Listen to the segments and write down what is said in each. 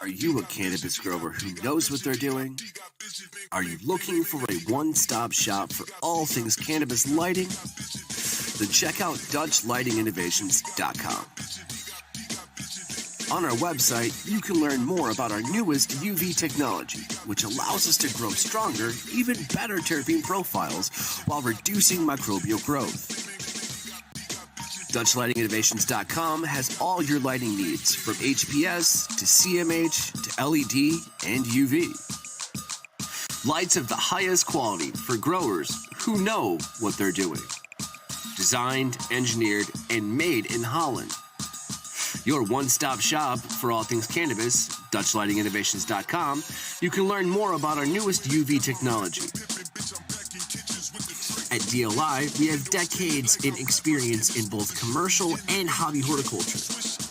Are you a cannabis grower who knows what they're doing? Are you looking for a one-stop shop for all things cannabis lighting? Then check out DutchLightingInnovations.com. On our website, you can learn more about our newest UV technology, which allows us to grow stronger, even better terpene profiles while reducing microbial growth. DutchLightingInnovations.com has all your lighting needs, from HPS to CMH to LED and UV. Lights of the highest quality for growers who know what they're doing. Designed, engineered, and made in Holland. Your one-stop shop for all things cannabis, DutchLightingInnovations.com. You can learn more about our newest UV technology. At DLI, we have decades in experience in both commercial and hobby horticulture.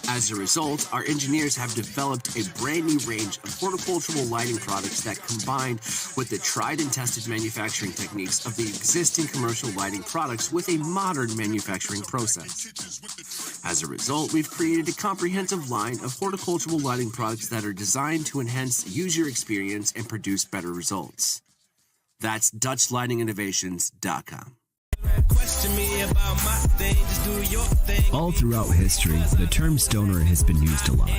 As a result, our engineers have developed a brand new range of horticultural lighting products that combine with the tried and tested manufacturing techniques of the existing commercial lighting products with a modern manufacturing process. As a result, we've created a comprehensive line of horticultural lighting products that are designed to enhance user experience and produce better results. That's DutchLightingInnovations.com. All throughout history, the term stoner has been used a lot.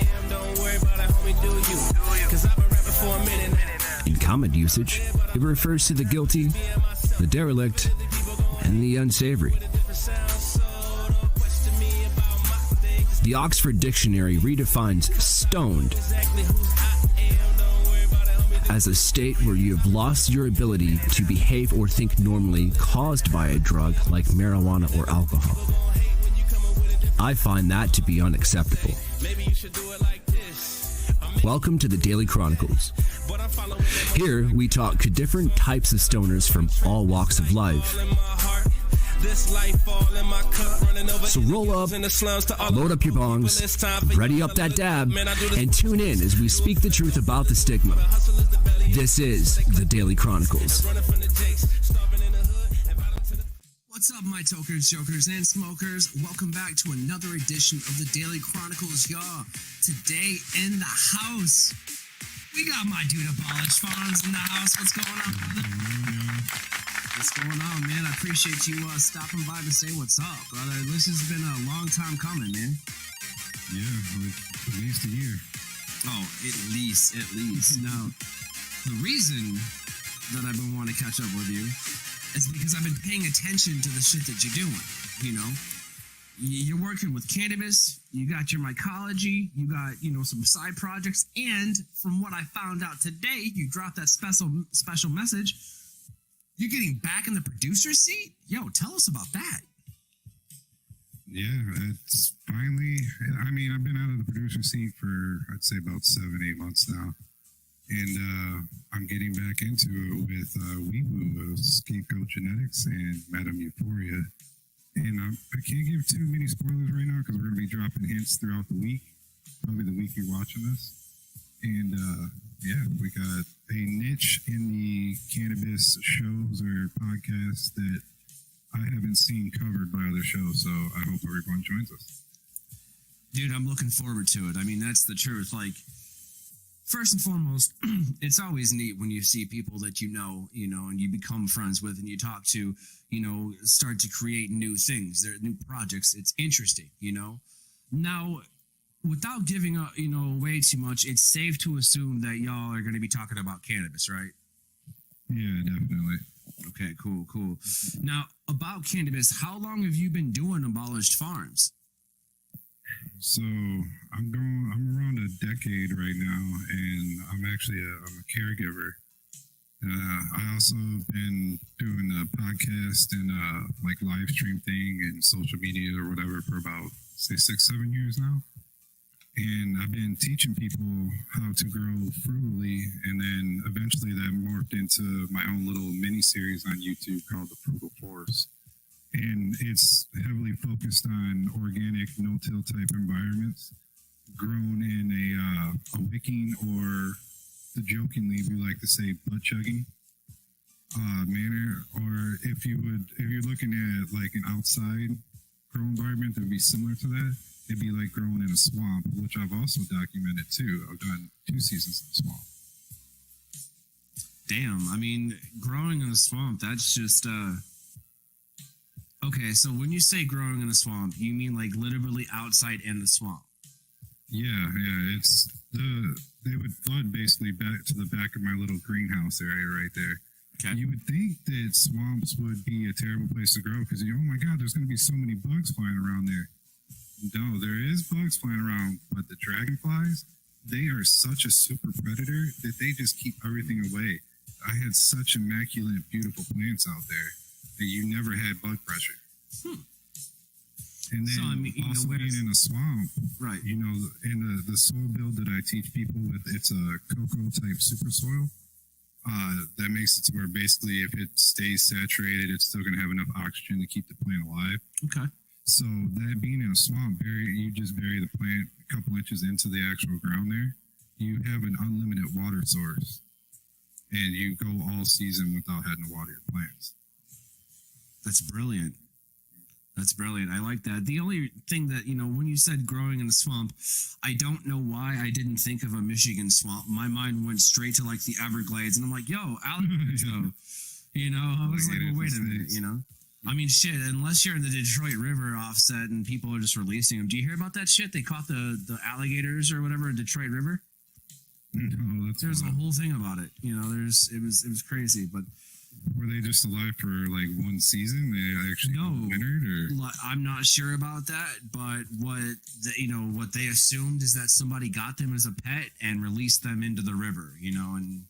In common usage, it refers to the guilty, the derelict, and the unsavory. The Oxford Dictionary redefines stoned as a state where you have lost your ability to behave or think normally caused by a drug like marijuana or alcohol. I find that to be unacceptable. Welcome to the Daily Chronicles. Here we talk to different types of stoners from all walks of life. So roll up, load up your bongs, ready up that dab, and tune in as we speak the truth about the stigma. This is the Daily Chronicles. What's up, my tokers, jokers, and smokers? Welcome back to another edition of the Daily Chronicles, y'all. Today in the house, we got my dude Abolished Farms in the house. What's going on, brother? What's going on, man? I appreciate you stopping by to say what's up, brother. This has been a long time coming, man. Yeah, at least a year. Oh, at least. Now, the reason that I've been wanting to catch up with you is because I've been paying attention to the shit that you're doing, you know? You're working with cannabis, you got your mycology, you got, some side projects, and from what I found out today, you dropped that special message. You're getting back in the producer's seat? Yo, tell us about that. Yeah, it's finally, I've been out of the producer seat for, I'd say about 7-8 months now. And I'm getting back into it with Weeboo of Scapegoat Genetics and Madame Euphoria. And I can't give too many spoilers right now because we're going to be dropping hints throughout the week, probably the week you're watching this. And we got a niche in the cannabis shows or podcasts that I haven't seen covered by other shows. So I hope everyone joins us. Dude, I'm looking forward to it. I mean, that's the truth. Like, first and foremost, it's always neat when you see people that you know, and you become friends with and you talk to, start to create new things, their new projects. It's interesting, Now, without giving way too much, it's safe to assume that y'all are going to be talking about cannabis, right? Yeah, definitely. Okay, cool. Now, about cannabis, how long have you been doing Abolished Farms? So I'm around a decade right now, and I'm a caregiver. I also been doing a podcast and live stream thing and social media or whatever for about 6-7 years now. And I've been teaching people how to grow frugally, and then eventually that morphed into my own little mini series on YouTube called The Frugal Force. And it's heavily focused on organic, no-till type environments, grown in a wicking, or to jokingly we like to say butt chugging manner. Or if you're looking at like an outside grow environment that would be similar to that, It'd be like growing in a swamp, which I've also documented too. I've done 2 seasons in the swamp. Damn, I mean, growing in a swamp, that's just, okay, so when you say growing in a swamp, you mean like literally outside in the swamp? Yeah, it's they would flood basically back to the back of my little greenhouse area right there. Okay. You would think that swamps would be a terrible place to grow because, oh my God, there's going to be so many bugs flying around there. No, there is bugs flying around, but the dragonflies, they are such a super predator that they just keep everything away. I had such immaculate, beautiful plants out there that you never had bug pressure. And then So, I mean, also being in a swamp, right? In the soil build that I teach people with, it's a cocoa type super soil. That makes it to where basically if it stays saturated, it's still going to have enough oxygen to keep the plant alive. Okay. So that being in a swamp, you just bury the plant a couple inches into the actual ground there. You have an unlimited water source. And you go all season without having to water your plants. That's brilliant. That's brilliant. I like that. The only thing that, when you said growing in a swamp, I don't know why I didn't think of a Michigan swamp. My mind went straight to like the Everglades, and I'm like, yo, alligators. I was like, well, wait a minute, I mean, shit, unless you're in the Detroit River offset and people are just releasing them. Do you hear about that shit? They caught the alligators or whatever in Detroit River. No, There's a whole thing about it. It was crazy, but were they just alive for like one season? They actually wintered, or I'm not sure about that. But what they assumed is that somebody got them as a pet and released them into the river, and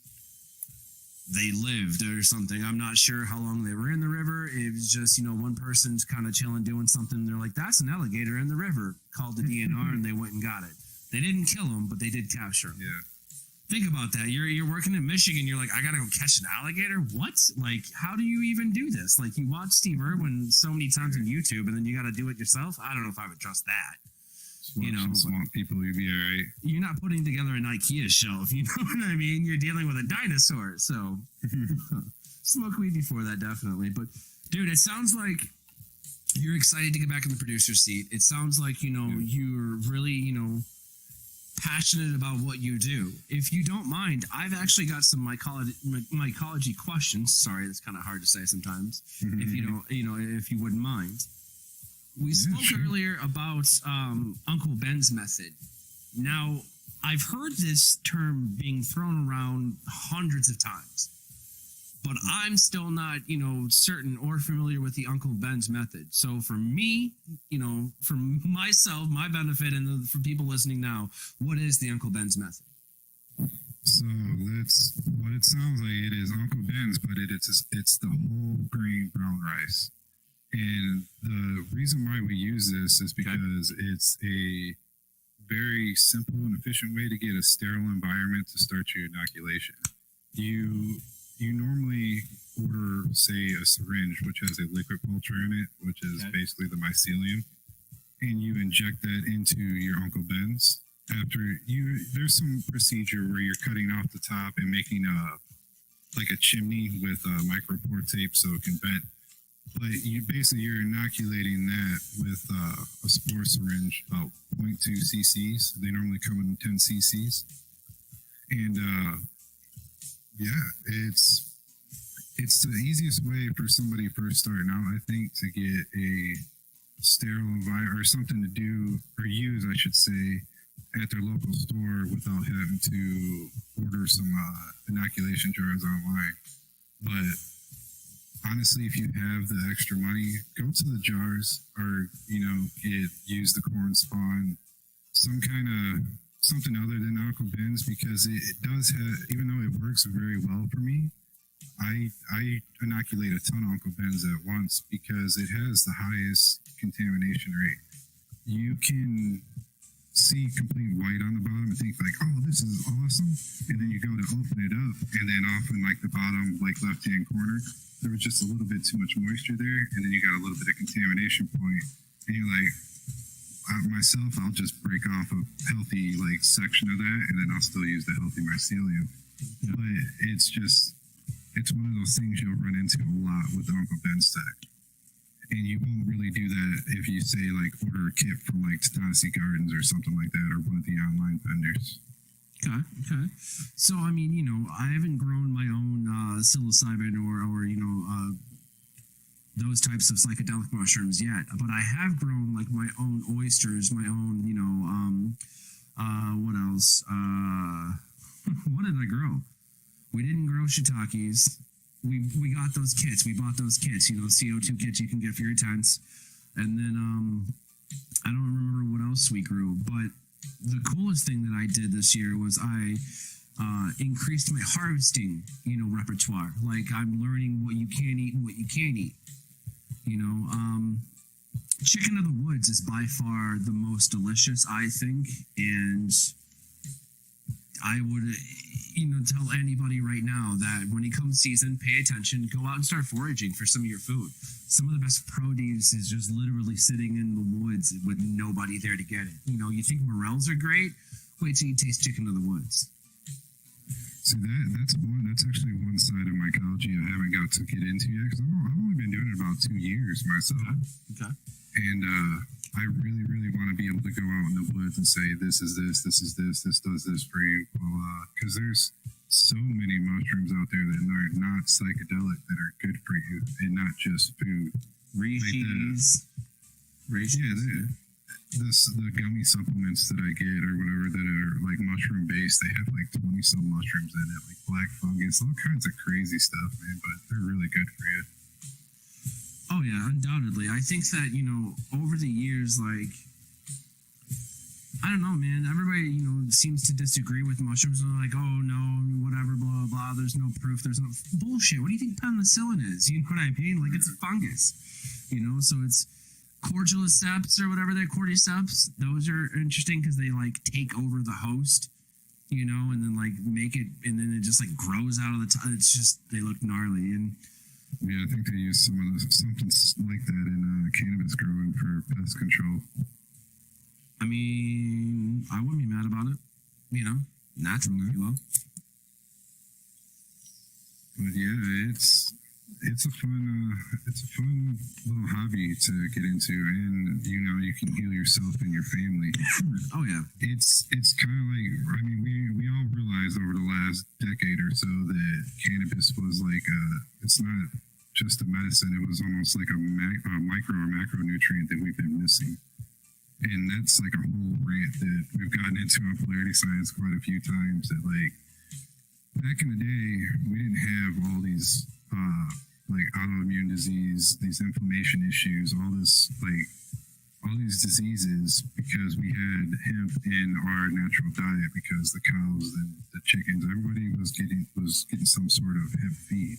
they lived or something. I'm not sure how long they were in the river. It was just one person's kind of chilling doing something. They're like, "That's an alligator in the river." Called the DNR and they went and got it. They didn't kill him, but they did capture him. Yeah. Think about that. You're working in Michigan. You're like, I gotta go catch an alligator. What? Like, how do you even do this? Like, you watch Steve Irwin so many times on YouTube, and then you got to do it yourself. I don't know if I would trust that. Swamp people, you'd be all right. You're not putting together an IKEA shelf. You know what I mean? You're dealing with a dinosaur. So, smoke weed before that, definitely. But, dude, it sounds like you're excited to get back in the producer's seat. It sounds like you're really passionate about what you do. If you don't mind, I've actually got some mycology questions. Sorry, that's kind of hard to say sometimes. If you don't, if you wouldn't mind. We spoke earlier about Uncle Ben's method. Now, I've heard this term being thrown around hundreds of times, but I'm still not, certain or familiar with the Uncle Ben's method. So for me, for myself, my benefit, and for people listening now, what is the Uncle Ben's method? So that's what it sounds like. It is Uncle Ben's, but it's the whole grain brown rice. And the reason why we use this is because it's a very simple and efficient way to get a sterile environment to start your inoculation. You normally order, say, a syringe, which has a liquid culture in it, which is basically the mycelium, and you inject that into your Uncle Ben's. There's some procedure where you're cutting off the top and making a chimney with micropore tape so it can vent. But you're inoculating that with a spore syringe, about 0.2 cc's. They normally come in 10 cc's. And it's the easiest way for somebody first starting out, I think, to get a sterile environment or something to do or use, I should say, at their local store without having to order some inoculation jars online. But honestly, if you have the extra money, go to the jars or, use the corn spawn, something other than Uncle Ben's, because it does have, even though it works very well for me, I inoculate a ton of Uncle Ben's at once because it has the highest contamination rate. You can see complete white on the bottom and think like, oh, this is awesome. And then you go to open it up and then off in like the bottom, like left-hand corner, there was just a little bit too much moisture there. And then you got a little bit of contamination point. And you're like, myself, I'll just break off a healthy section of that and then I'll still use the healthy mycelium. But it's one of those things you'll run into a lot with the Uncle Ben's stack. And you won't really do that if you say like order a kit from like Tennessee Gardens or something like that, or one of the online vendors. Okay. So, I mean, I haven't grown my own psilocybin or those types of psychedelic mushrooms yet, but I have grown like my own oysters, my own, what else? What did I grow? We didn't grow shiitakes. We got those kits. We bought those kits, CO2 kits you can get for your tents. And then I don't remember what else we grew, but the coolest thing that I did this year was I increased my harvesting, repertoire. Like I'm learning what you can eat and what you can't eat. Chicken of the woods is by far the most delicious, I think, and I would, tell anybody right now that when it comes season, pay attention, go out and start foraging for some of your food. Some of the best produce is just literally sitting in the woods with nobody there to get it. You think morels are great? Wait till you taste chicken of the woods. So that's actually one side of mycology I haven't got to get into yet, because I've only been doing it about 2 years myself. Okay. And I really, really want to be able to go out in the woods and say, this is this does this for you, because there's so many mushrooms out there that are not psychedelic that are good for you, and not just food. Reishis. Yeah, the gummy supplements that I get or whatever that are like mushroom based, they have like 20 some mushrooms in it, like black fungus, all kinds of crazy stuff, man, but they're really good for you. Oh yeah, undoubtedly. I think that, over the years, like, I don't know, man, everybody, seems to disagree with mushrooms. They're like, oh no, whatever, blah, blah, blah, there's no proof, there's no bullshit. What do you think penicillin is? You know what I mean? Like, it's a fungus, so it's cordyceps or whatever they're, cordyceps. Those are interesting because they like take over the host, and then like make it, and then it just like grows out of the top. It's just, they look gnarly. And yeah, I think they use something like that in cannabis growing for pest control. I mean, I wouldn't be mad about it, naturally, if you will. But yeah, it's a fun little hobby to get into, and you can heal yourself and your family. Oh yeah, it's kind of like, I mean, we all realized over the last decade or so that cannabis was like it's not just a medicine, it was almost like a micro or macronutrient that we've been missing. And that's like a whole rant that we've gotten into on Polarity Science quite a few times, that like back in the day we didn't have all these like autoimmune disease, these inflammation issues, all these diseases, because we had hemp in our natural diet, because the cows and the chickens, everybody was getting some sort of hemp feed.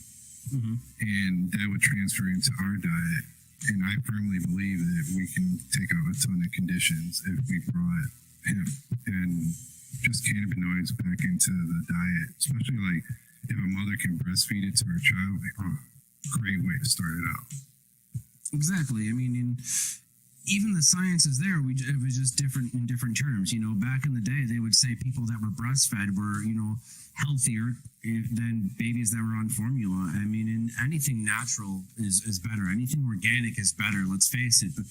Mm-hmm. And that would transfer into our diet. And I firmly believe that we can take out a ton of conditions if we brought hemp and just cannabinoids back into the diet, especially like if a mother can breastfeed it to her child, like, great way to start it out. Exactly. I mean, even the science is there. It was just different in different terms. Back in the day, they would say people that were breastfed were, healthier than babies that were on formula. I mean, anything natural is better. Anything organic is better. Let's face it. But,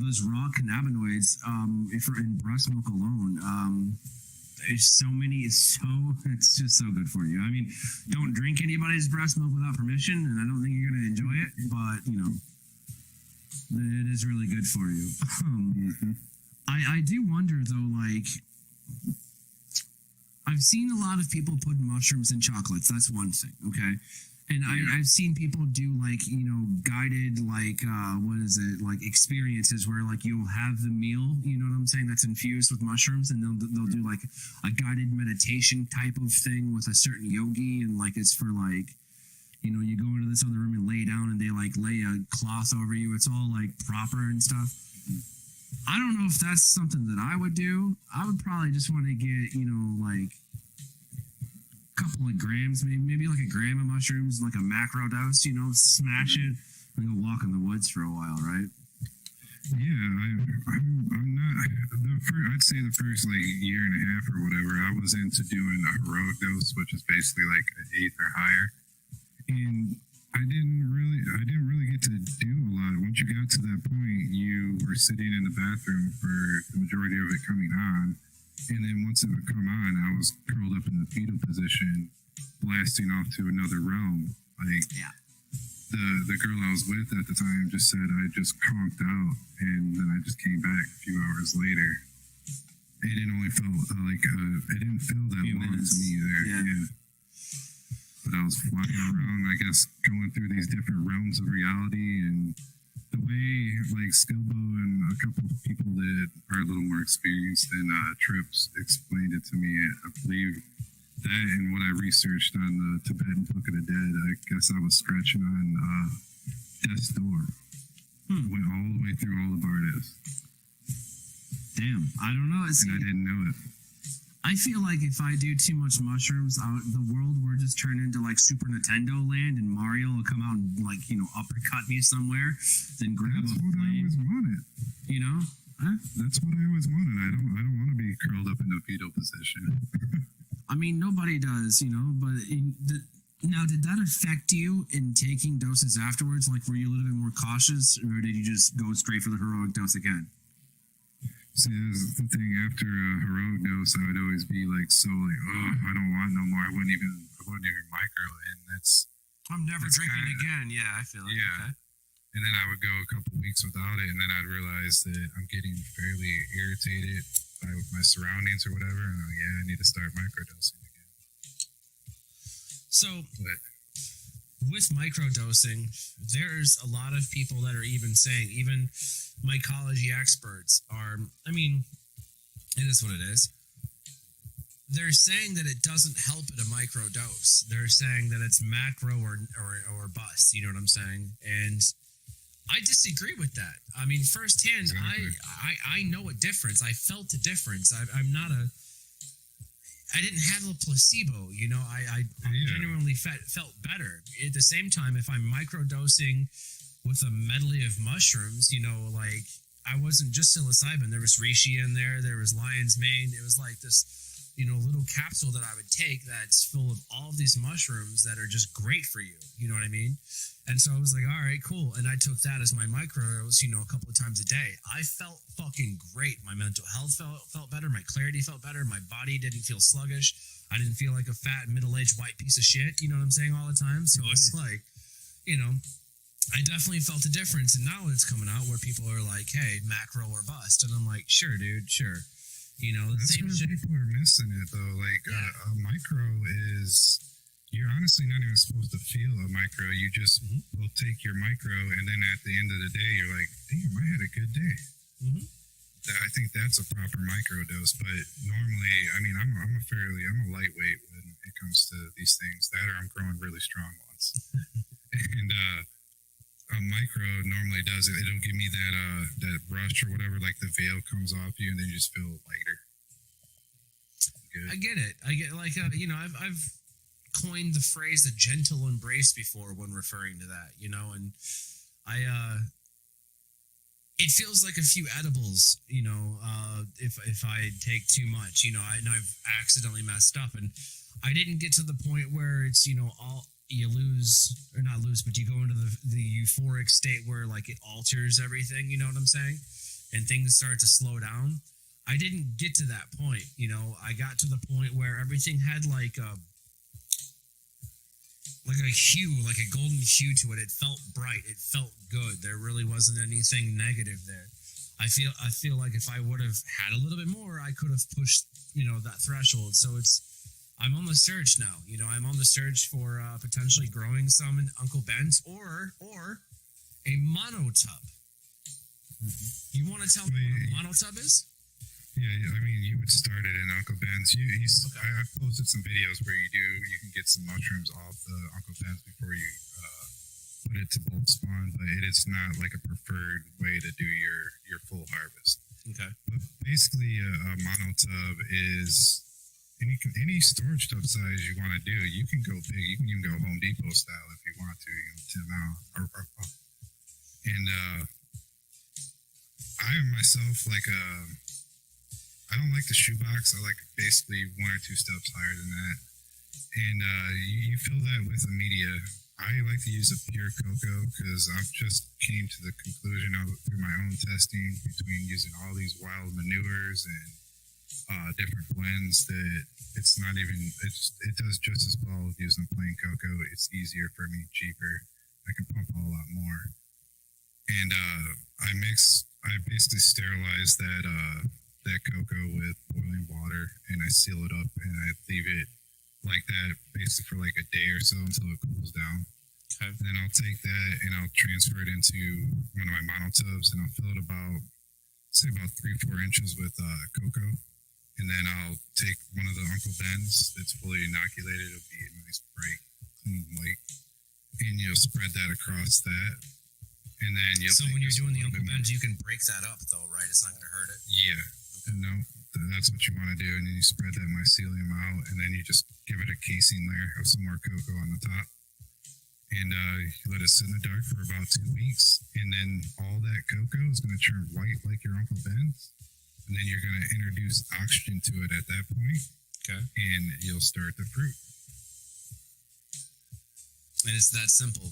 those raw cannabinoids, if we're in breast milk alone, there's so many. It's just so good for you. I mean, don't drink anybody's breast milk without permission, and I don't think you're going to enjoy it. But it is really good for you. I do wonder though, like, I've seen a lot of people put mushrooms in chocolates. That's one thing, okay? And I've seen people do like, guided, like, like experiences where like you'll have the meal, you know what I'm saying, that's infused with mushrooms, and they'll do like a guided meditation type of thing with a certain yogi, and like it's for like, you go into this other room and lay down, and they like lay a cloth over you. It's all like proper and stuff. I don't know if that's something that I would do. I would probably just want to get, like a couple of grams, maybe like a gram of mushrooms, like a macro dose, smash it, and go walk in the woods for a while, right? Yeah, I'm not. I'd say the first like year and a half or whatever, I was into doing a heroic dose, which is basically like an eighth or higher. And I didn't really get to do a lot. Once you got to that point, you were sitting in the bathroom for the majority of it coming on. And then once it would come on, I was curled up in the fetal position, blasting off to another realm. Like, Yeah. the girl I was with at the time just said I just conked out, and then I just came back a few hours later. It didn't only feel it didn't feel that Few long minutes. to me either. Yeah. Yeah. But I was flying around, I guess, going through these different realms of reality, and the way like Skilbo and a couple of people that are a little more experienced than Trips explained it to me. I believe that and what I researched on the Tibetan Book of the Dead, I guess I was scratching on death's door. Went all the way through all of Artists. Damn, I don't know. And I didn't know it. I feel like if I do too much mushrooms, the world will just turn into like Super Nintendo land, and Mario will come out and like uppercut me somewhere, then grab That's a what I plane. always wanted. You know? Huh? That's what I always wanted. I don't want to be curled up in a fetal position. I mean, nobody does, but now, did that affect you in taking doses afterwards? Like, were you a little bit more cautious, or did you just go straight for the heroic dose again? See, that's the thing. After a heroic dose, I would always be like, oh, I don't want no more. I wouldn't even micro, and that's. I'm never That's drinking kinda- again. Yeah, I feel it. Yeah. Okay. And then I would go a couple weeks without it, and then I'd realize that I'm getting fairly irritated by my surroundings or whatever, and I need to start microdosing again. So, But with microdosing, there's a lot of people that are even saying, even mycology experts are, I mean, it is what it is. They're saying that it doesn't help at a microdose. They're saying that it's macro or bust. You know what I'm saying? And I disagree with that. I mean, firsthand, Exactly. I know a difference. I felt a difference. I didn't have a placebo, I genuinely felt better. At the same time, if I'm microdosing with a medley of mushrooms, like I wasn't just psilocybin. There was reishi in there was lion's mane. It was like this, little capsule that I would take that's full of all of these mushrooms that are just great for you. You know what I mean? And so I was like, all right, cool. And I took that as my microdose, a couple of times a day. I felt fucking great. My mental health felt better. My clarity felt better. My body didn't feel sluggish. I didn't feel like a fat, middle-aged white piece of shit. You know what I'm saying? All the time. So it's like, I definitely felt a difference. And now it's coming out where people are like, hey, macro or bust. And I'm like, sure, dude, sure. that's Same where shit. people are missing it, though. Like, a micro is... You're honestly not even supposed to feel a micro. You just will take your micro, and then at the end of the day, you're like, damn, I had a good day. Mm-hmm. I think that's a proper micro dose. But normally, I mean, I'm a lightweight when it comes to these things. That or I'm growing really strong ones. And a micro normally does it. It'll give me that rush or whatever, like the veil comes off you, and then you just feel lighter. Good. I get it. I get I've coined the phrase "a gentle embrace" before when referring to that, and it feels like a few edibles, if I take too much, and I've accidentally messed up, and I didn't get to the point where it's all you lose or not lose, but you go into the euphoric state where like it alters everything. You know what I'm saying? And things start to slow down. I didn't get to that point. I got to the point where everything had like a hue, like a golden hue to it. It felt bright. It felt good. There really wasn't anything negative there. I feel like if I would have had a little bit more, I could have pushed, that threshold. So I'm on the search now. I'm on the search for potentially growing some in Uncle Ben's or a monotub. Mm-hmm. You want to tell me what a monotub is? Yeah, I mean, you would start it in Uncle Ben's. I've posted some videos where you can get some mushrooms off the Uncle Ben's before you put it to bulk spawn, but it is not like a preferred way to do your full harvest. Okay. But basically, a monotub is any storage tub size you want to do. You can go big. You can even go Home Depot style if you want to, 10 ounce. And I myself I don't like the shoebox. I like basically one or two steps higher than that. And you fill that with a media I like to use a pure cocoa because I've just came to the conclusion of through my own testing between using all these wild manures and different blends that it's not even it does just as well with using plain cocoa. It's easier for me, cheaper. I can pump a lot more. And I basically sterilize that cocoa with boiling water, and I seal it up, and I leave it like that basically for like a day or so until it cools down. Okay. And then I'll take that and I'll transfer it into one of my monotubs, and I'll fill it about 3-4 inches with cocoa. And then I'll take one of the Uncle Ben's that's fully inoculated. It'll be a nice, bright, clean white, and you'll spread that across that. And then you'll. So when you're doing the Uncle Ben's, you can break that up, though, right? It's not going to hurt it. Yeah. Okay. No, that's what you want to do, and then you spread that mycelium out, and then you just give it a casing layer of some more cocoa on the top, and you let it sit in the dark for about 2 weeks, and then all that cocoa is going to turn white like your Uncle Ben's, and then you're going to introduce oxygen to it at that point, okay, and you'll start the fruit. And it's that simple.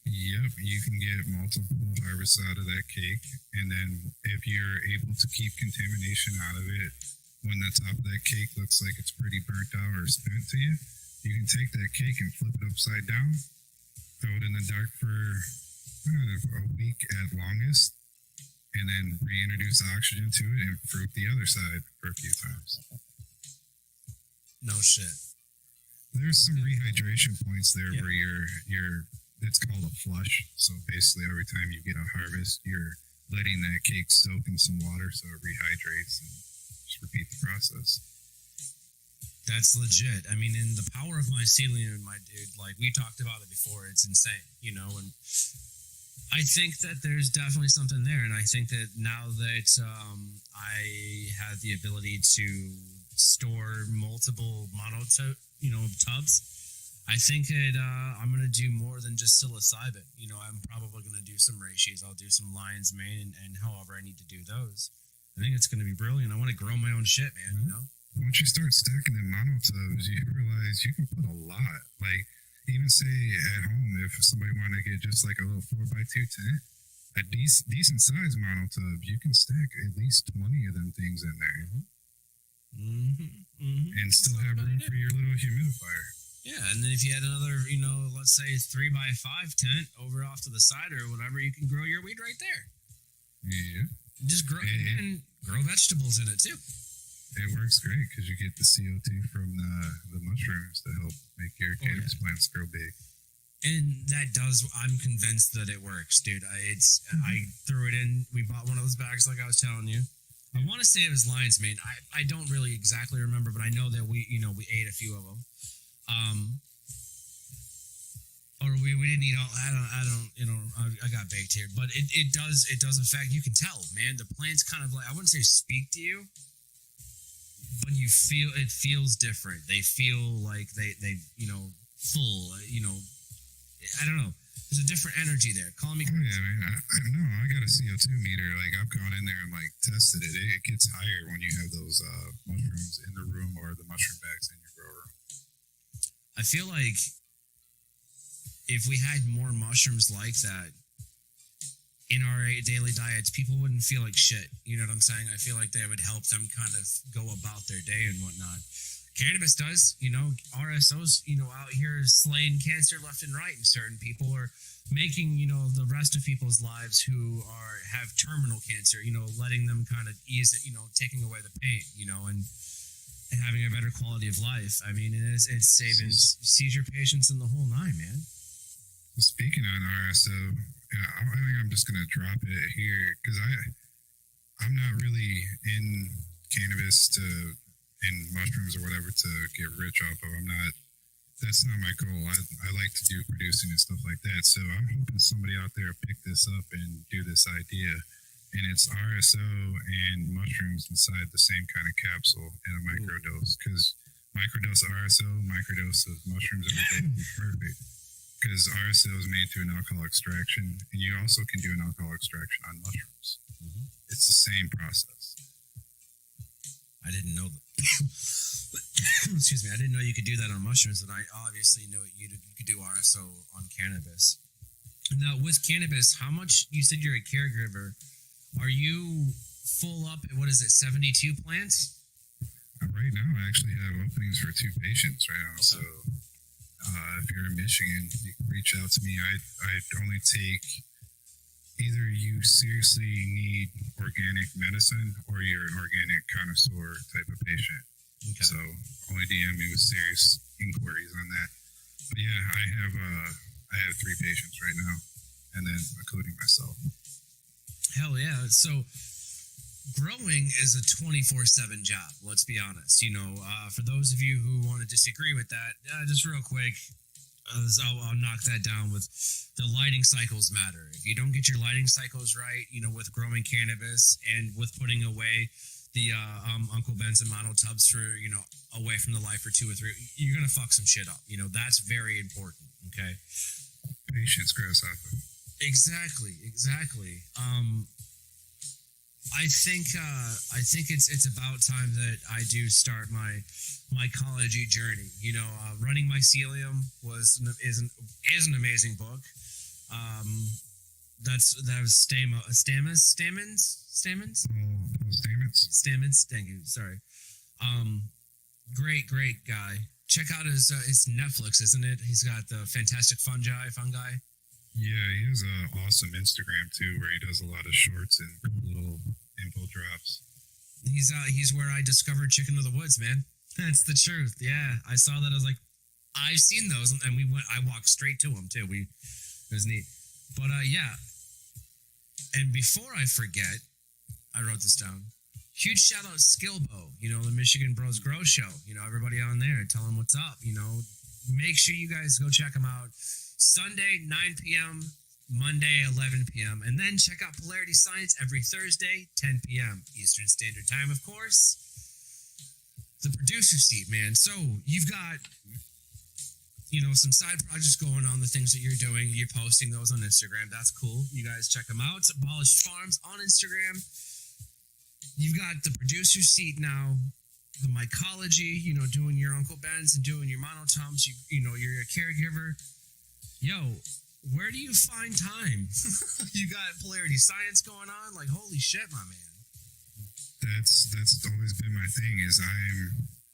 Yep, you can get multiple harvests out of that cake, and then if you're able to keep contamination out of it, when the top of that cake looks like it's pretty burnt out or spent to you, you can take that cake and flip it upside down, throw it in the dark for a week at longest, and then reintroduce oxygen to it and fruit the other side for a few times. No shit. There's some rehydration points there where you're it's called a flush. So basically every time you get a harvest, you're letting that cake soak in some water so it rehydrates, and just repeat the process. That's legit. I mean, in the power of mycelium, my dude, like we talked about it before, it's insane, and I think that there's definitely something there. And I think that now that I have the ability to store multiple tubs, I think that I'm going to do more than just psilocybin. I'm probably going to do some reishis. I'll do some lion's mane and however I need to do those. I think it's going to be brilliant. I want to grow my own shit, man, Once you start stacking in monotubs, you realize you can put a lot. Like, even say at home, if somebody wanted to get just like a little 4x2 tent, a decent sized monotub, you can stack at least 20 of them things in there. And still have room for your little humidifier. Yeah, and then if you had another, let's say 3x5 tent over off to the side or whatever, you can grow your weed right there. Yeah. Just grow and grow vegetables in it too. It works great because you get the CO2 from the mushrooms to help make your cannabis plants grow big. And that does, I'm convinced that it works, dude. I threw it in. We bought one of those bags like I was telling you. I want to say it was lion's mane. I don't really exactly remember, but I know that we ate a few of them. Or we didn't eat all. I got baked here, but it does affect. You can tell, man. The plants kind of like, I wouldn't say speak to you, but you feel it feels different. They feel like they full. I don't know. There's a different energy there. Call me. Oh yeah, man. I know. I got a CO2 meter. Like I've gone in there and like tested it. It gets higher when you have those mushrooms in the room or the mushroom bags in your grow room. I feel like if we had more mushrooms like that in our daily diets, people wouldn't feel like shit. You know what I'm saying? I feel like they would help them kind of go about their day and whatnot. Cannabis does, RSOs, out here slaying cancer left and right, and certain people are making, the rest of people's lives who have terminal cancer, letting them kind of ease it, taking away the pain, and having a better quality of life. I mean, it's saving seizure patients and the whole nine, man. Speaking on RSO, I think I'm just going to drop it here because I'm not really in cannabis in mushrooms or whatever to get rich off of. That's not my goal. I like to do producing and stuff like that. So I'm hoping somebody out there pick this up and do this idea. And it's RSO and mushrooms inside the same kind of capsule in a microdose. Because microdose of RSO, microdose of mushrooms every day would be perfect. Because RSO is made through an alcohol extraction, and you also can do an alcohol extraction on mushrooms. It's the same process. I didn't know that. Excuse me. I didn't know you could do that on mushrooms, and I obviously knew you could do RSO on cannabis. Now, with cannabis, how much, you said you're a caregiver, are you full up at, what is it, 72 plants? Right now, I actually have openings for 2 patients right now. So if you're in Michigan, you can reach out to me. I only take, either you seriously need organic medicine or you're an organic connoisseur type of patient. Okay. So only DM me with serious inquiries on that. But yeah, I have 3 patients right now, and then including myself. Hell yeah. So growing is a 24/7 job. Let's be honest. For those of you who want to disagree with that, just real quick, I'll knock that down with the lighting cycles matter. If you don't get your lighting cycles right, with growing cannabis and with putting away the Uncle Ben's and mono tubs for, away from the light for 2 or 3, you're going to fuck some shit up. That's very important. Okay. Patience, grasshopper. Exactly. I think it's about time that I do start my mycology journey. Running Mycelium is an amazing book. That was Stamens. Thank you. Sorry. Great guy. Check out his Netflix, isn't it? He's got the Fantastic Fungi. Yeah, he has an awesome Instagram too, where he does a lot of shorts and little info drops. He's where I discovered Chicken of the Woods, man. That's the truth. Yeah, I saw that. I was like, I've seen those, and I walked straight to him too. It was neat. But yeah. And before I forget, I wrote this down. Huge shout out Skillbo, the Michigan Bros Grow Show. Everybody on there, tell them what's up. Make sure you guys go check them out. Sunday, 9 p.m., Monday, 11 p.m. And then check out Polarity Science every Thursday, 10 p.m. Eastern Standard Time, of course. The producer seat, man. So you've got, some side projects going on, the things that you're doing. You're posting those on Instagram. That's cool. You guys check them out. It's Abolished Farms on Instagram. You've got the producer seat now, the mycology, doing your Uncle Ben's and doing your monotoms. You're a caregiver. Yo, where do you find time? You got Polarity Science going on? Like, holy shit, my man. That's always been my thing, is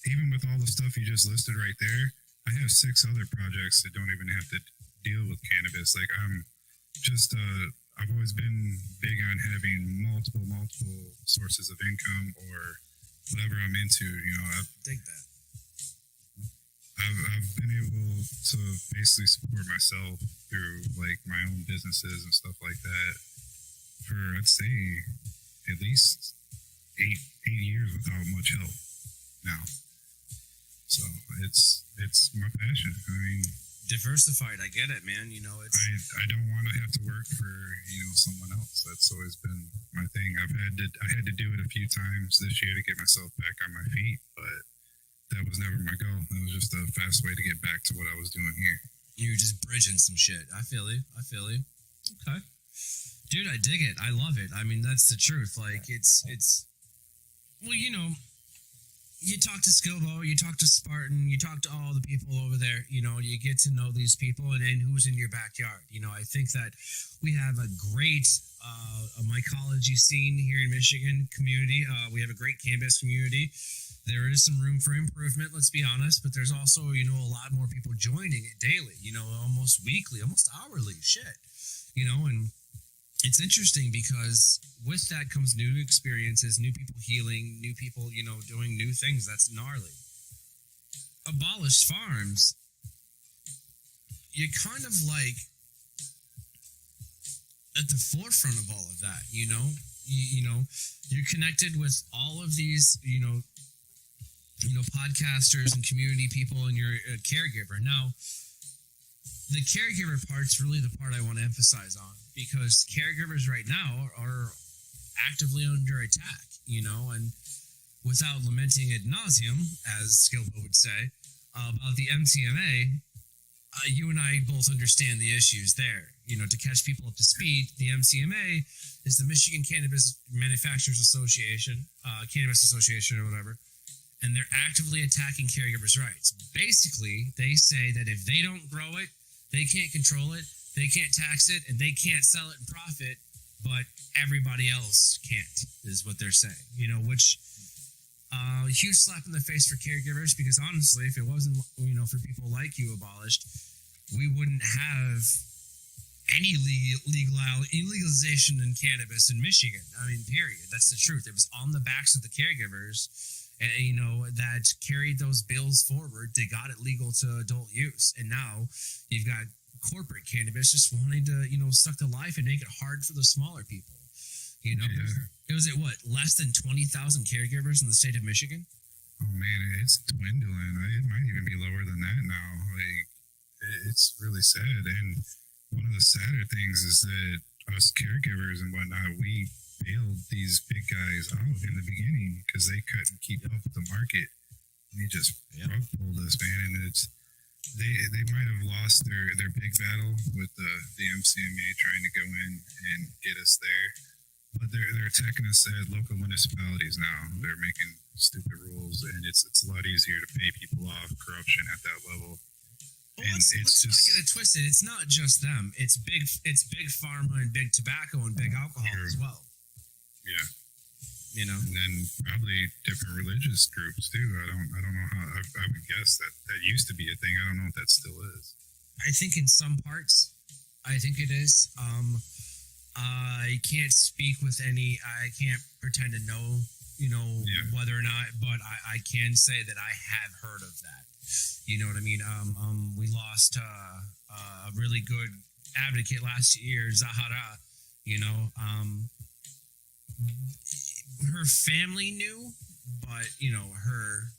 even with all the stuff you just listed right there, I have 6 other projects that don't even have to deal with cannabis. Like, I've always been big on having multiple sources of income or whatever I'm into. I dig that. I've been able to basically support myself through like my own businesses and stuff like that for, I'd say, at least 8 years without much help now. So it's my passion. I mean, diversified. I get it, man. I don't want to have to work for someone else. That's always been my thing. I had to do it a few times this year to get myself back on my feet, but that was never my goal. That was just a fast way to get back to what I was doing here. You were just bridging some shit. I feel you. Okay. Dude, I dig it. I love it. I mean, that's the truth. Like, it's well, you talk to Skillbo, you talk to Spartan, you talk to all the people over there, you get to know these people and who's in your backyard. I think that we have a great a mycology scene here in Michigan community. We have a great cannabis community. There is some room for improvement, let's be honest, but there's also, a lot more people joining it daily, almost weekly, almost hourly, and it's interesting because with that comes new experiences, new people healing, new people, doing new things. That's gnarly. Abolished Farms, you're kind of like at the forefront of all of that, you're connected with all of these, podcasters and community people, and you're a caregiver. Now, the caregiver part's really the part I want to emphasize on, because caregivers right now are actively under attack, and without lamenting ad nauseum, as Skillbo would say, about the MCMA, you and I both understand the issues there. To catch people up to speed, the MCMA is the Michigan Cannabis Manufacturers Association, Cannabis Association or whatever. and they're actively attacking caregivers' rights. Basically, they say that if they don't grow it, they can't control it, they can't tax it, and they can't sell it and profit, but everybody else can't, is what they're saying. You know, which a huge slap in the face for caregivers, because honestly, if it wasn't, you know, for people like you, Abolished, we wouldn't have any legalization in cannabis in Michigan. I mean, period. That's the truth. It was on the backs of the caregivers, and, you know, that carried those bills forward. They got it legal to adult use, and now you've got corporate cannabis just wanting to, you know, suck the life and make it hard for the smaller people. You know, it was at what, less than 20,000 caregivers in the state of Michigan? Oh man, it's dwindling. It might even be lower than that now. Like, it's really sad. And one of the sadder things is that us caregivers and whatnot, we bailed these big guys out in the beginning because they couldn't keep up with the market. And they just rug pulled us, man. And it's they might have lost their big battle with the MCMA trying to go in and get us there, but they're attacking us at local municipalities now. They're making stupid rules, and it's a lot easier to pay people off corruption at that level. Well, let's not get it twisted. It's not just them. It's big pharma and big tobacco and big alcohol as well. Yeah. You know, and then probably different religious groups too. I don't know how. I would guess that used to be a thing. I don't know if that still is. I think in some parts, I think it is. I can't speak with any. I can't pretend to know, you know, whether or not, but I can say that I have heard of that. You know what I mean? We lost a really good advocate last year, Zahara. You know, her family knew, but you know, her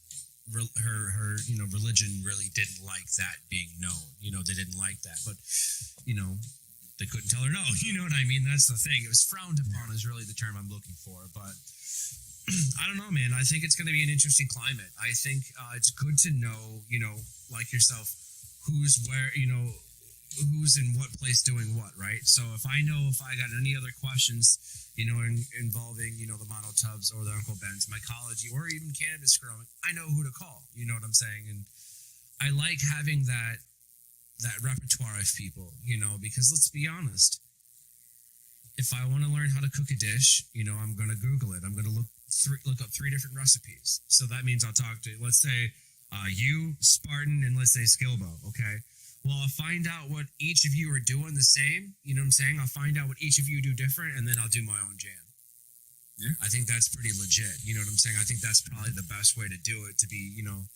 you know, religion really didn't like that being known. You know, they didn't like that, but you know, they couldn't tell her no. You know what I mean? That's the thing. It was frowned upon is really the term I'm looking for. But I don't know, man. I think it's going to be an interesting climate. I think it's good to know, you know, like yourself, who's where, you know, who's in what place doing what, right? So if I got any other questions, you know, involving, you know, the Mono Tubs or the Uncle Ben's, mycology, or even cannabis growing, I know who to call. You know what I'm saying? And I like having that repertoire of people, you know, because let's be honest, if I want to learn how to cook a dish, you know, I'm going to Google it. I'm going to look up 3 different recipes. So that means I'll talk to, let's say, you, Spartan, and let's say Skilbo, okay? Well, I'll find out what each of you are doing the same. You know what I'm saying? I'll find out what each of you do different, and then I'll do my own jam. Yeah. I think that's pretty legit. You know what I'm saying? I think that's probably the best way to do it, to be, you know,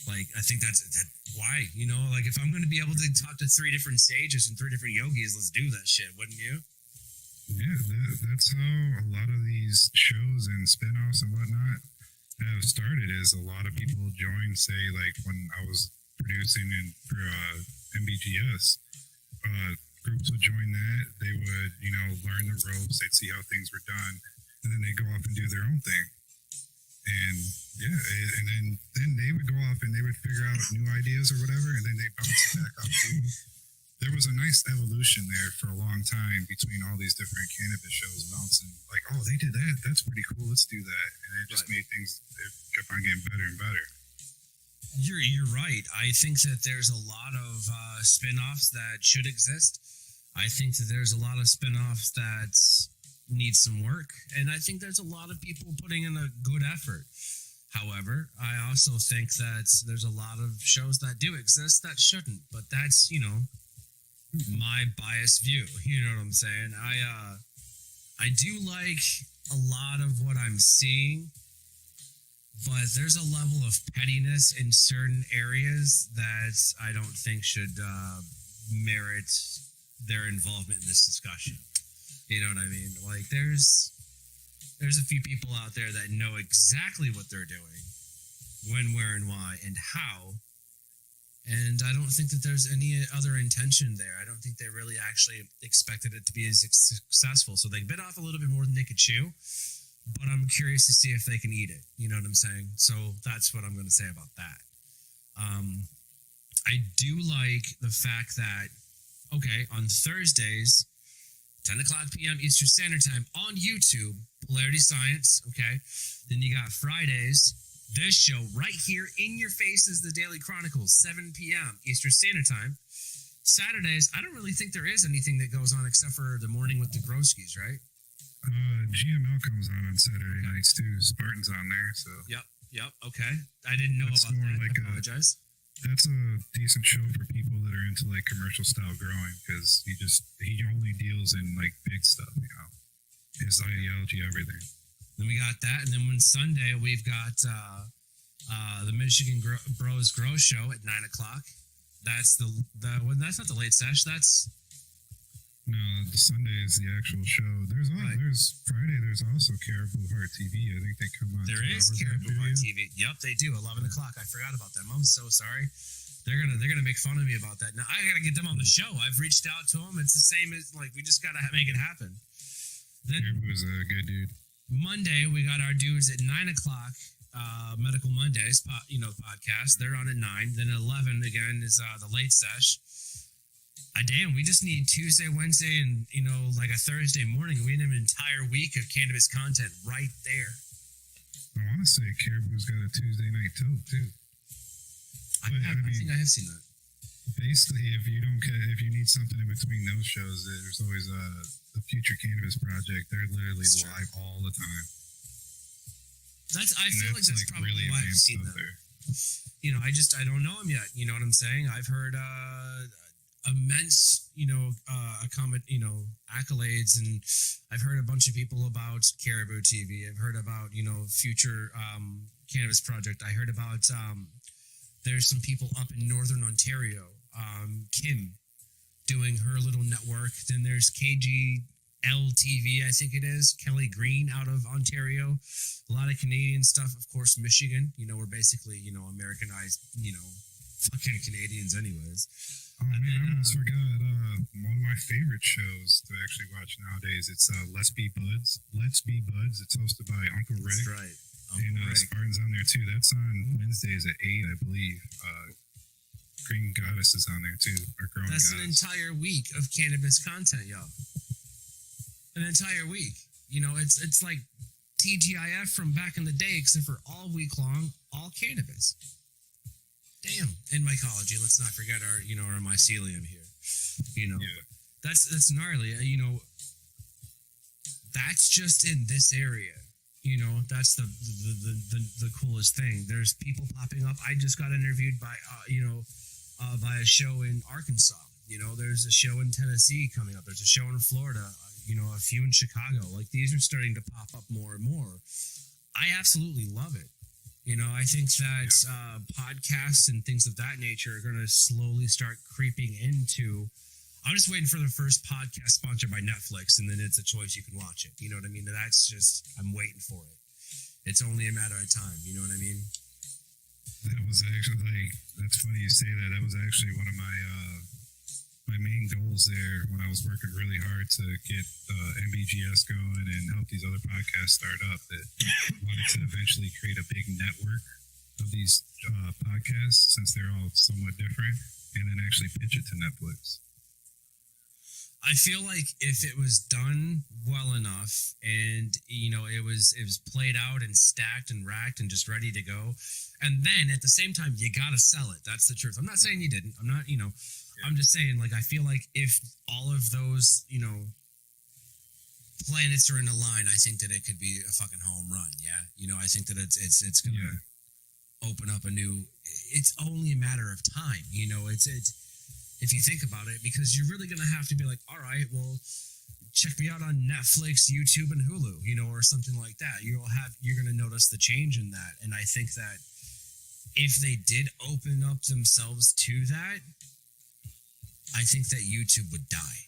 like, I think that's why, you know, like, if I'm going to be able to talk to 3 different sages and 3 different yogis, let's do that shit, wouldn't you? Yeah, that's how a lot of these shows and spinoffs and whatnot have started, is a lot of people join, say, like, when I was producing for MBGS, groups would join that. They would, you know, learn the ropes. They'd see how things were done, and then they'd go off and do their own thing. And yeah, and then they would go off and they would figure out new ideas or whatever, and then they bounce it back off to you. There was a nice evolution there for a long time between all these different cannabis shows bouncing. Like, oh, they did that. That's pretty cool. Let's do that. And it just made things, it kept on getting better and better. You're right. I think that there's a lot of spin-offs that should exist. I think that there's a lot of spin-offs that need some work. And I think there's a lot of people putting in a good effort. However, I also think that there's a lot of shows that do exist that shouldn't. But that's, you know, my biased view. You know what I'm saying? I do like a lot of what I'm seeing, but there's a level of pettiness in certain areas that I don't think should merit their involvement in this discussion. You know what I mean? Like, there's a few people out there that know exactly what they're doing, when, where, and why, and how. And I don't think that there's any other intention there. I don't think they really actually expected it to be as successful. So they bit off a little bit more than they could chew. But I'm curious to see if they can eat it. You know what I'm saying? So that's what I'm going to say about that. I do like the fact that, okay, on Thursdays, 10 o'clock p.m. Eastern Standard Time on YouTube, Polarity Science, okay? Then you got Fridays, this show right here in your faces, the Daily Chronicles, 7 p.m. Eastern Standard Time. Saturdays, I don't really think there is anything that goes on except for the morning with the Groskies, right? GML comes on Saturday nights too. Spartan's on there, so. Yep. Okay. I didn't know That's about more that. like I apologize. That's a decent show for people that are into like commercial style growing, because he only deals in like big stuff, you know. His ideology, everything. Then we got that, and then when Sunday we've got the Michigan Bros Grow Show at 9 o'clock. That's that's not the late sesh. That's no, the Sunday is the actual show. There's Friday. There's also Caribou Heart TV. I think they come on. There is Caribou Heart TV. Yep, they do. 11 o'clock. I forgot about them. I'm so sorry. They're gonna make fun of me about that. Now I gotta get them on the show. I've reached out to them. It's the same as like we just gotta make it happen. Then Caribou's a good dude. Monday we got our dudes at 9 o'clock. Medical Mondays, podcast. They're on at 9. Then at 11 again is the late sesh. Damn, we just need Tuesday, Wednesday, and like a Thursday morning. We need an entire week of cannabis content right there. I want to say Caribou's got a Tuesday night tilt too. I think I have seen that. Basically, if you need something in between those shows, there's always a Future Cannabis Project. They're literally live all the time. I feel like that's probably really why I've seen that. There. I don't know him yet. You know what I'm saying? I've heard immense, accolades, and I've heard a bunch of people about Caribou TV. I've heard about, Future Cannabis Project. I heard about there's some people up in Northern Ontario, Kim, doing her little network. Then there's KGLTV, I think it is, Kelly Green out of Ontario. A lot of Canadian stuff, of course, Michigan. We're basically, Americanized, fucking Canadians anyways. Oh, man, I almost forgot one of my favorite shows to actually watch nowadays. It's Let's Be Buds. It's hosted by Uncle Rick. That's right. Spartan's on there too. That's on Wednesdays at 8, I believe. Green Goddess is on there too. That's an entire week of cannabis content, yo. An entire week. It's like TGIF from back in the day, except for all week long, all cannabis. Damn. And mycology. Let's not forget our mycelium here. Yeah. That's gnarly. That's just in this area. That's the coolest thing. There's people popping up. I just got interviewed by by a show in Arkansas. There's a show in Tennessee coming up. There's a show in Florida. A few in Chicago. Like, these are starting to pop up more and more. I absolutely love it. I think that podcasts and things of that nature are going to slowly start creeping into. I'm just waiting for the first podcast sponsored by Netflix, and then it's a choice you can watch it. You know what I mean? That's just, I'm waiting for it. It's only a matter of time. You know what I mean? That was actually, that's funny you say that. That was actually one of my main goals there when I was working really hard to get MBGS going and help these other podcasts start up. That I wanted to eventually create a big network of these podcasts, since they're all somewhat different, and then actually pitch it to Netflix. I feel like if it was done well enough, and it was played out and stacked and racked and just ready to go, and then at the same time you gotta sell it. That's the truth. I'm not saying you didn't. I'm not. I'm just saying, like, I feel like if all of those planets are in a line, I think that it could be a fucking home run. Yeah, I think that it's gonna open up a new. It's only a matter of time. It's. If you think about it, because you're really going to have to be like, all right, well, check me out on Netflix, YouTube, and Hulu, or something like that. You're going to notice the change in that. And I think that if they did open up themselves to that, I think that YouTube would die.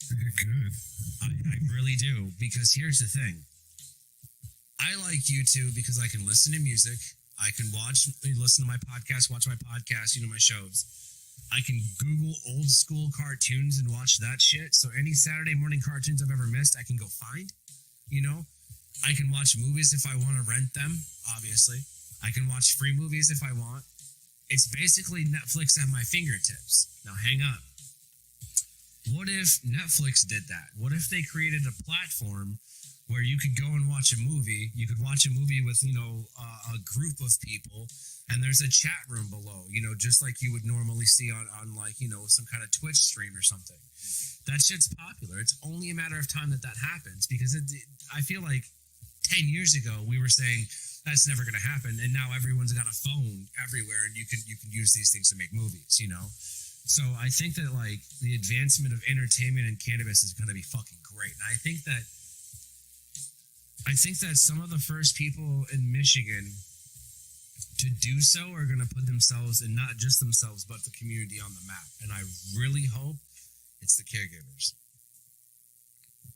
Good. I really do, because here's the thing. I like YouTube because I can listen to music. I can listen to my podcast, watch my podcast, my shows. I can Google old school cartoons and watch that shit. So any Saturday morning cartoons I've ever missed, I can go find. I can watch movies if I want to rent them, obviously. I can watch free movies if I want. It's basically Netflix at my fingertips. Now hang on. What if Netflix did that? What if they created a platform where you could go and watch a movie. You could watch a movie with, a group of people, and there's a chat room below, just like you would normally see on like, some kind of Twitch stream or something. That shit's popular. It's only a matter of time that happens, because I feel like 10 years ago we were saying that's never going to happen, and now everyone's got a phone everywhere, and you can use these things to make movies, So I think that like the advancement of entertainment and cannabis is going to be fucking great. And I think that some of the first people in Michigan to do so are going to put themselves, and not just themselves, but the community on the map. And I really hope it's the caregivers.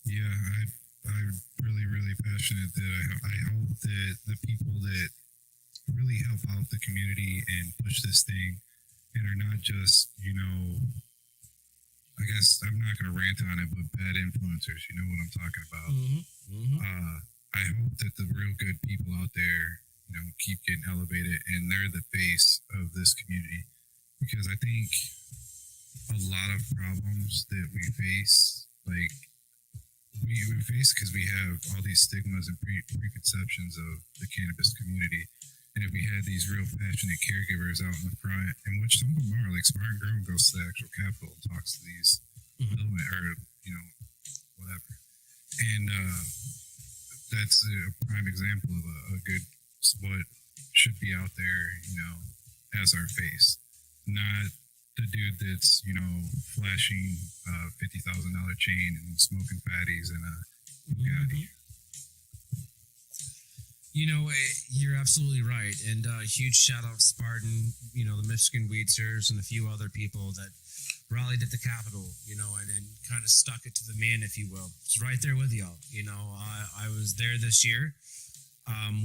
Yeah, I'm really, really passionate that I hope that the people that really help out the community and push this thing and are not just, I guess I'm not going to rant on it, but bad influencers, you know what I'm talking about. I hope that the real good people out there, keep getting elevated, and they're the face of this community. Because I think a lot of problems that we face, like, we face because we have all these stigmas and preconceptions of the cannabis community. And if we had these real passionate caregivers out in the front, and which some of them are, like Smart and Grown goes to the actual Capitol and talks to these middlemen, or, whatever. And that's a prime example of a good, what should be out there, as our face. Not the dude that's, flashing a $50,000 chain and smoking fatties and a Bugatti. You're absolutely right. And huge shout out to Spartan, the Michigan Weed Serves, and a few other people that rallied at the Capitol, and kind of stuck it to the man, if you will. It's right there with y'all. I was there this year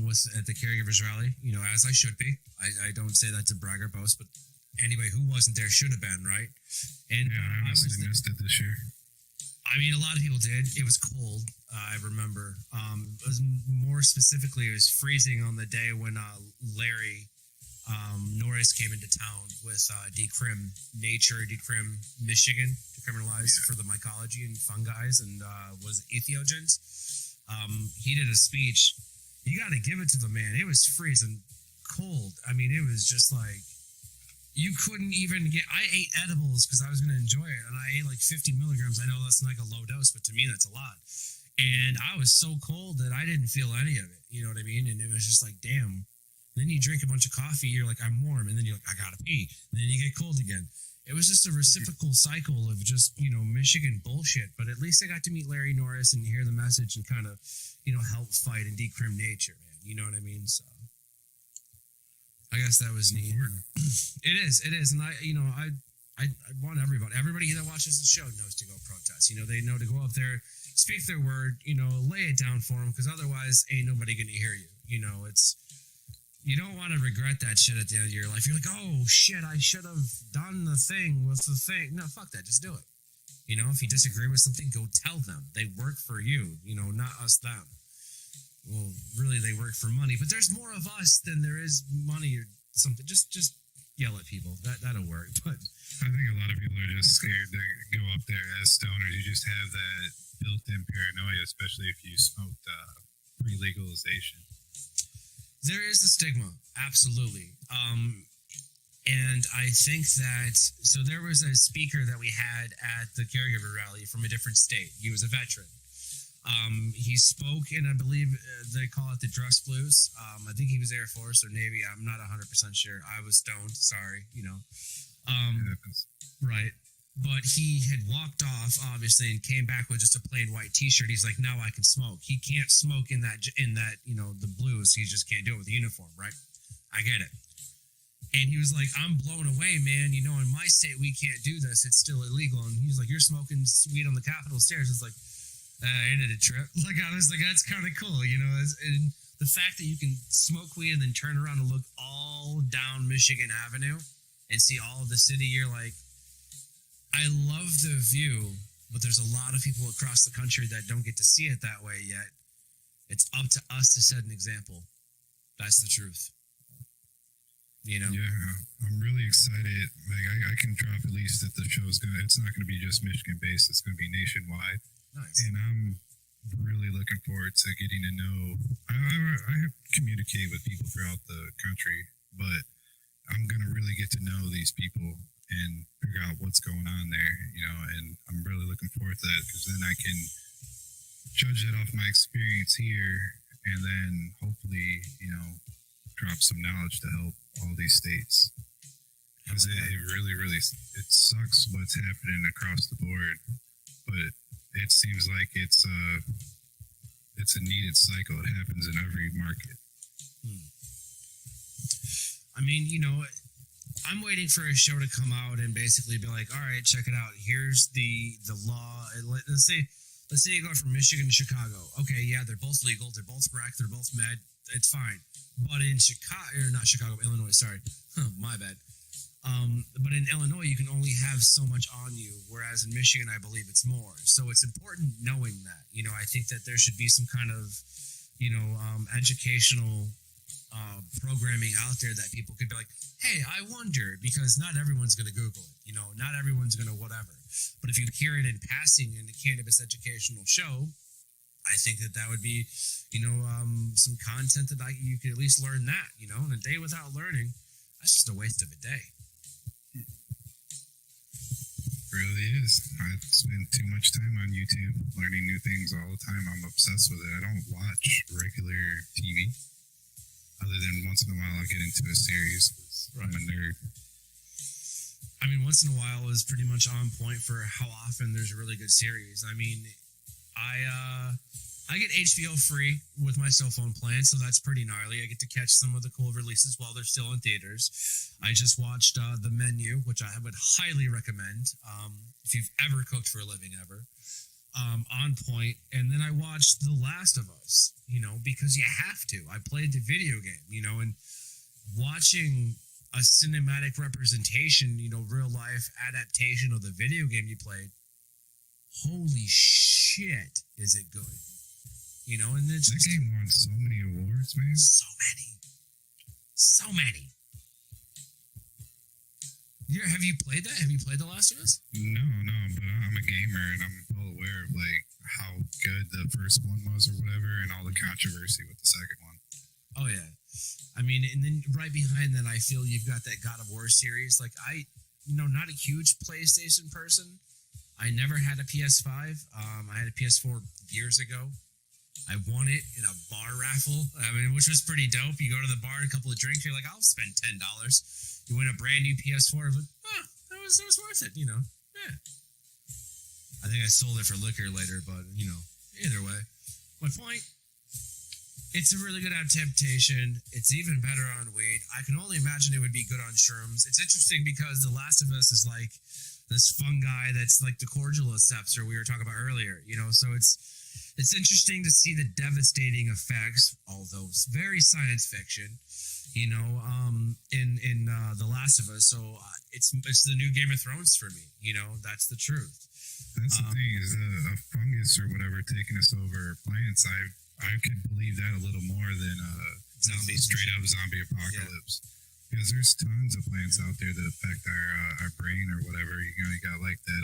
was at the Caregivers Rally, as I should be. I don't say that to brag or boast, but anybody who wasn't there should have been, right? And yeah, I honestly missed it this year. I mean, a lot of people did. It was cold, I remember. It was more specifically, it was freezing on the day when Larry Norris came into town with Decrim Michigan, decriminalized for the mycology and fungi, and was entheogens. He did a speech. You got to give it to the man. It was freezing cold. I mean, it was just like, you couldn't even get. I ate edibles because I was going to enjoy it, and I ate like 50 milligrams. I know that's like a low dose, but to me that's a lot. And I was so cold that I didn't feel any of it. You know what I mean? And it was just like, damn. Then you drink a bunch of coffee, you're like, I'm warm, and then you're like, I gotta pee, and then you get cold again. It was just a reciprocal cycle of just, Michigan bullshit. But at least I got to meet Larry Norris and hear the message and kind of, help fight and decrim nature, man. You know what I mean? So I guess that was neat. It is. And I want everybody that watches the show knows to go protest. They know to go up there, speak their word, lay it down for them, because otherwise ain't nobody going to hear you. You don't want to regret that shit at the end of your life. You're like, oh shit, I should have done the thing with the thing. No, fuck that. Just do it. If you disagree with something, go tell them. They work for you, not us, them. Well, really, they work for money, but there's more of us than there is money or something. Just yell at people. That'll work. But I think a lot of people are just scared to go up there as stoners. You just have that built-in paranoia, especially if you smoked pre-legalization. There is the stigma, absolutely. And I think that, so there was a speaker that we had at the caregiver rally from a different state. He was a veteran. He spoke in, I believe they call it the dress blues. I think he was Air Force or Navy. I'm not 100% sure. I was stoned. Sorry, right. But he had walked off, obviously, and came back with just a plain white T-shirt. He's like, now I can smoke. He can't smoke in that, the blues. He just can't do it with the uniform, right? I get it. And he was like, I'm blown away, man. In my state, we can't do this. It's still illegal. And he's like, you're smoking weed on the Capitol stairs. It's like, ain't it a trip? Like, I was like, that's kind of cool, And the fact that you can smoke weed and then turn around and look all down Michigan Avenue and see all of the city, you're like, I love the view, but there's a lot of people across the country that don't get to see it that way yet. It's up to us to set an example. That's the truth. Yeah, I'm really excited. Like, I can drop at least that the show's it's not gonna be just Michigan based. It's gonna be nationwide. Nice. And I'm really looking forward to getting to know. I communicate with people throughout the country, but I'm gonna really get to know these people and figure out what's going on there, and I'm really looking forward to that because then I can judge it off my experience here and then hopefully, drop some knowledge to help all these states. Because it really, it sucks what's happening across the board, but it seems like it's a needed cycle. It happens in every market. I mean, I'm waiting for a show to come out and basically be like, all right, check it out. Here's the law. Let's say you go from Michigan to Chicago. Okay, yeah, they're both legal. They're both correct. They're both med. It's fine. But in Illinois, sorry. My bad. But in Illinois, you can only have so much on you, whereas in Michigan, I believe it's more. So it's important knowing that. I think that there should be some kind of, educational programming out there that people could be like, hey, I wonder, because not everyone's going to Google it, not everyone's going to whatever. But if you hear it in passing in a cannabis educational show, I think that would be, some content that you could at least learn that, and a day without learning, that's just a waste of a day. Really is. I spend too much time on YouTube learning new things all the time. I'm obsessed with it. I don't watch regular TV other than once in a while I'll get into a series because I'm a nerd. I mean, once in a while is pretty much on point for how often there's a really good series. I mean, I get HBO free with my cell phone plan, so that's pretty gnarly. I get to catch some of the cool releases while they're still in theaters. I just watched The Menu, which I would highly recommend if you've ever cooked for a living ever. On point. And then I watched The Last of Us, because you have to. I played the video game, and watching a cinematic representation, real life adaptation of the video game you played. Holy shit, is it good? And it's that game won so many awards, man. So many. Have you played that? Have you played The Last of Us? No, but I'm a gamer and I'm well aware of how good the first one was or whatever, and all the controversy with the second one. Oh yeah, I mean, and then right behind that, I feel you've got that God of War series. Not a huge PlayStation person. I never had a PS5. I had a PS4 years ago. I won it in a bar raffle, which was pretty dope. You go to the bar, a couple of drinks, you're like, I'll spend $10. You win a brand new PS4. I was like, it was worth it, Yeah. I think I sold it for liquor later, but, either way. My point, it's a really good adaptation. It's even better on weed. I can only imagine it would be good on shrooms. It's interesting because The Last of Us is like this fungi that's like the cordyceps we were talking about earlier, so it's interesting to see the devastating effects, although it's very science fiction, in The Last of Us. So it's the new Game of Thrones for me. That's the truth. That's the thing is a fungus or whatever taking us over plants. I could believe that a little more than straight up zombie apocalypse. Yeah. Because there's tons of plants out there that affect our brain or whatever. You got like that.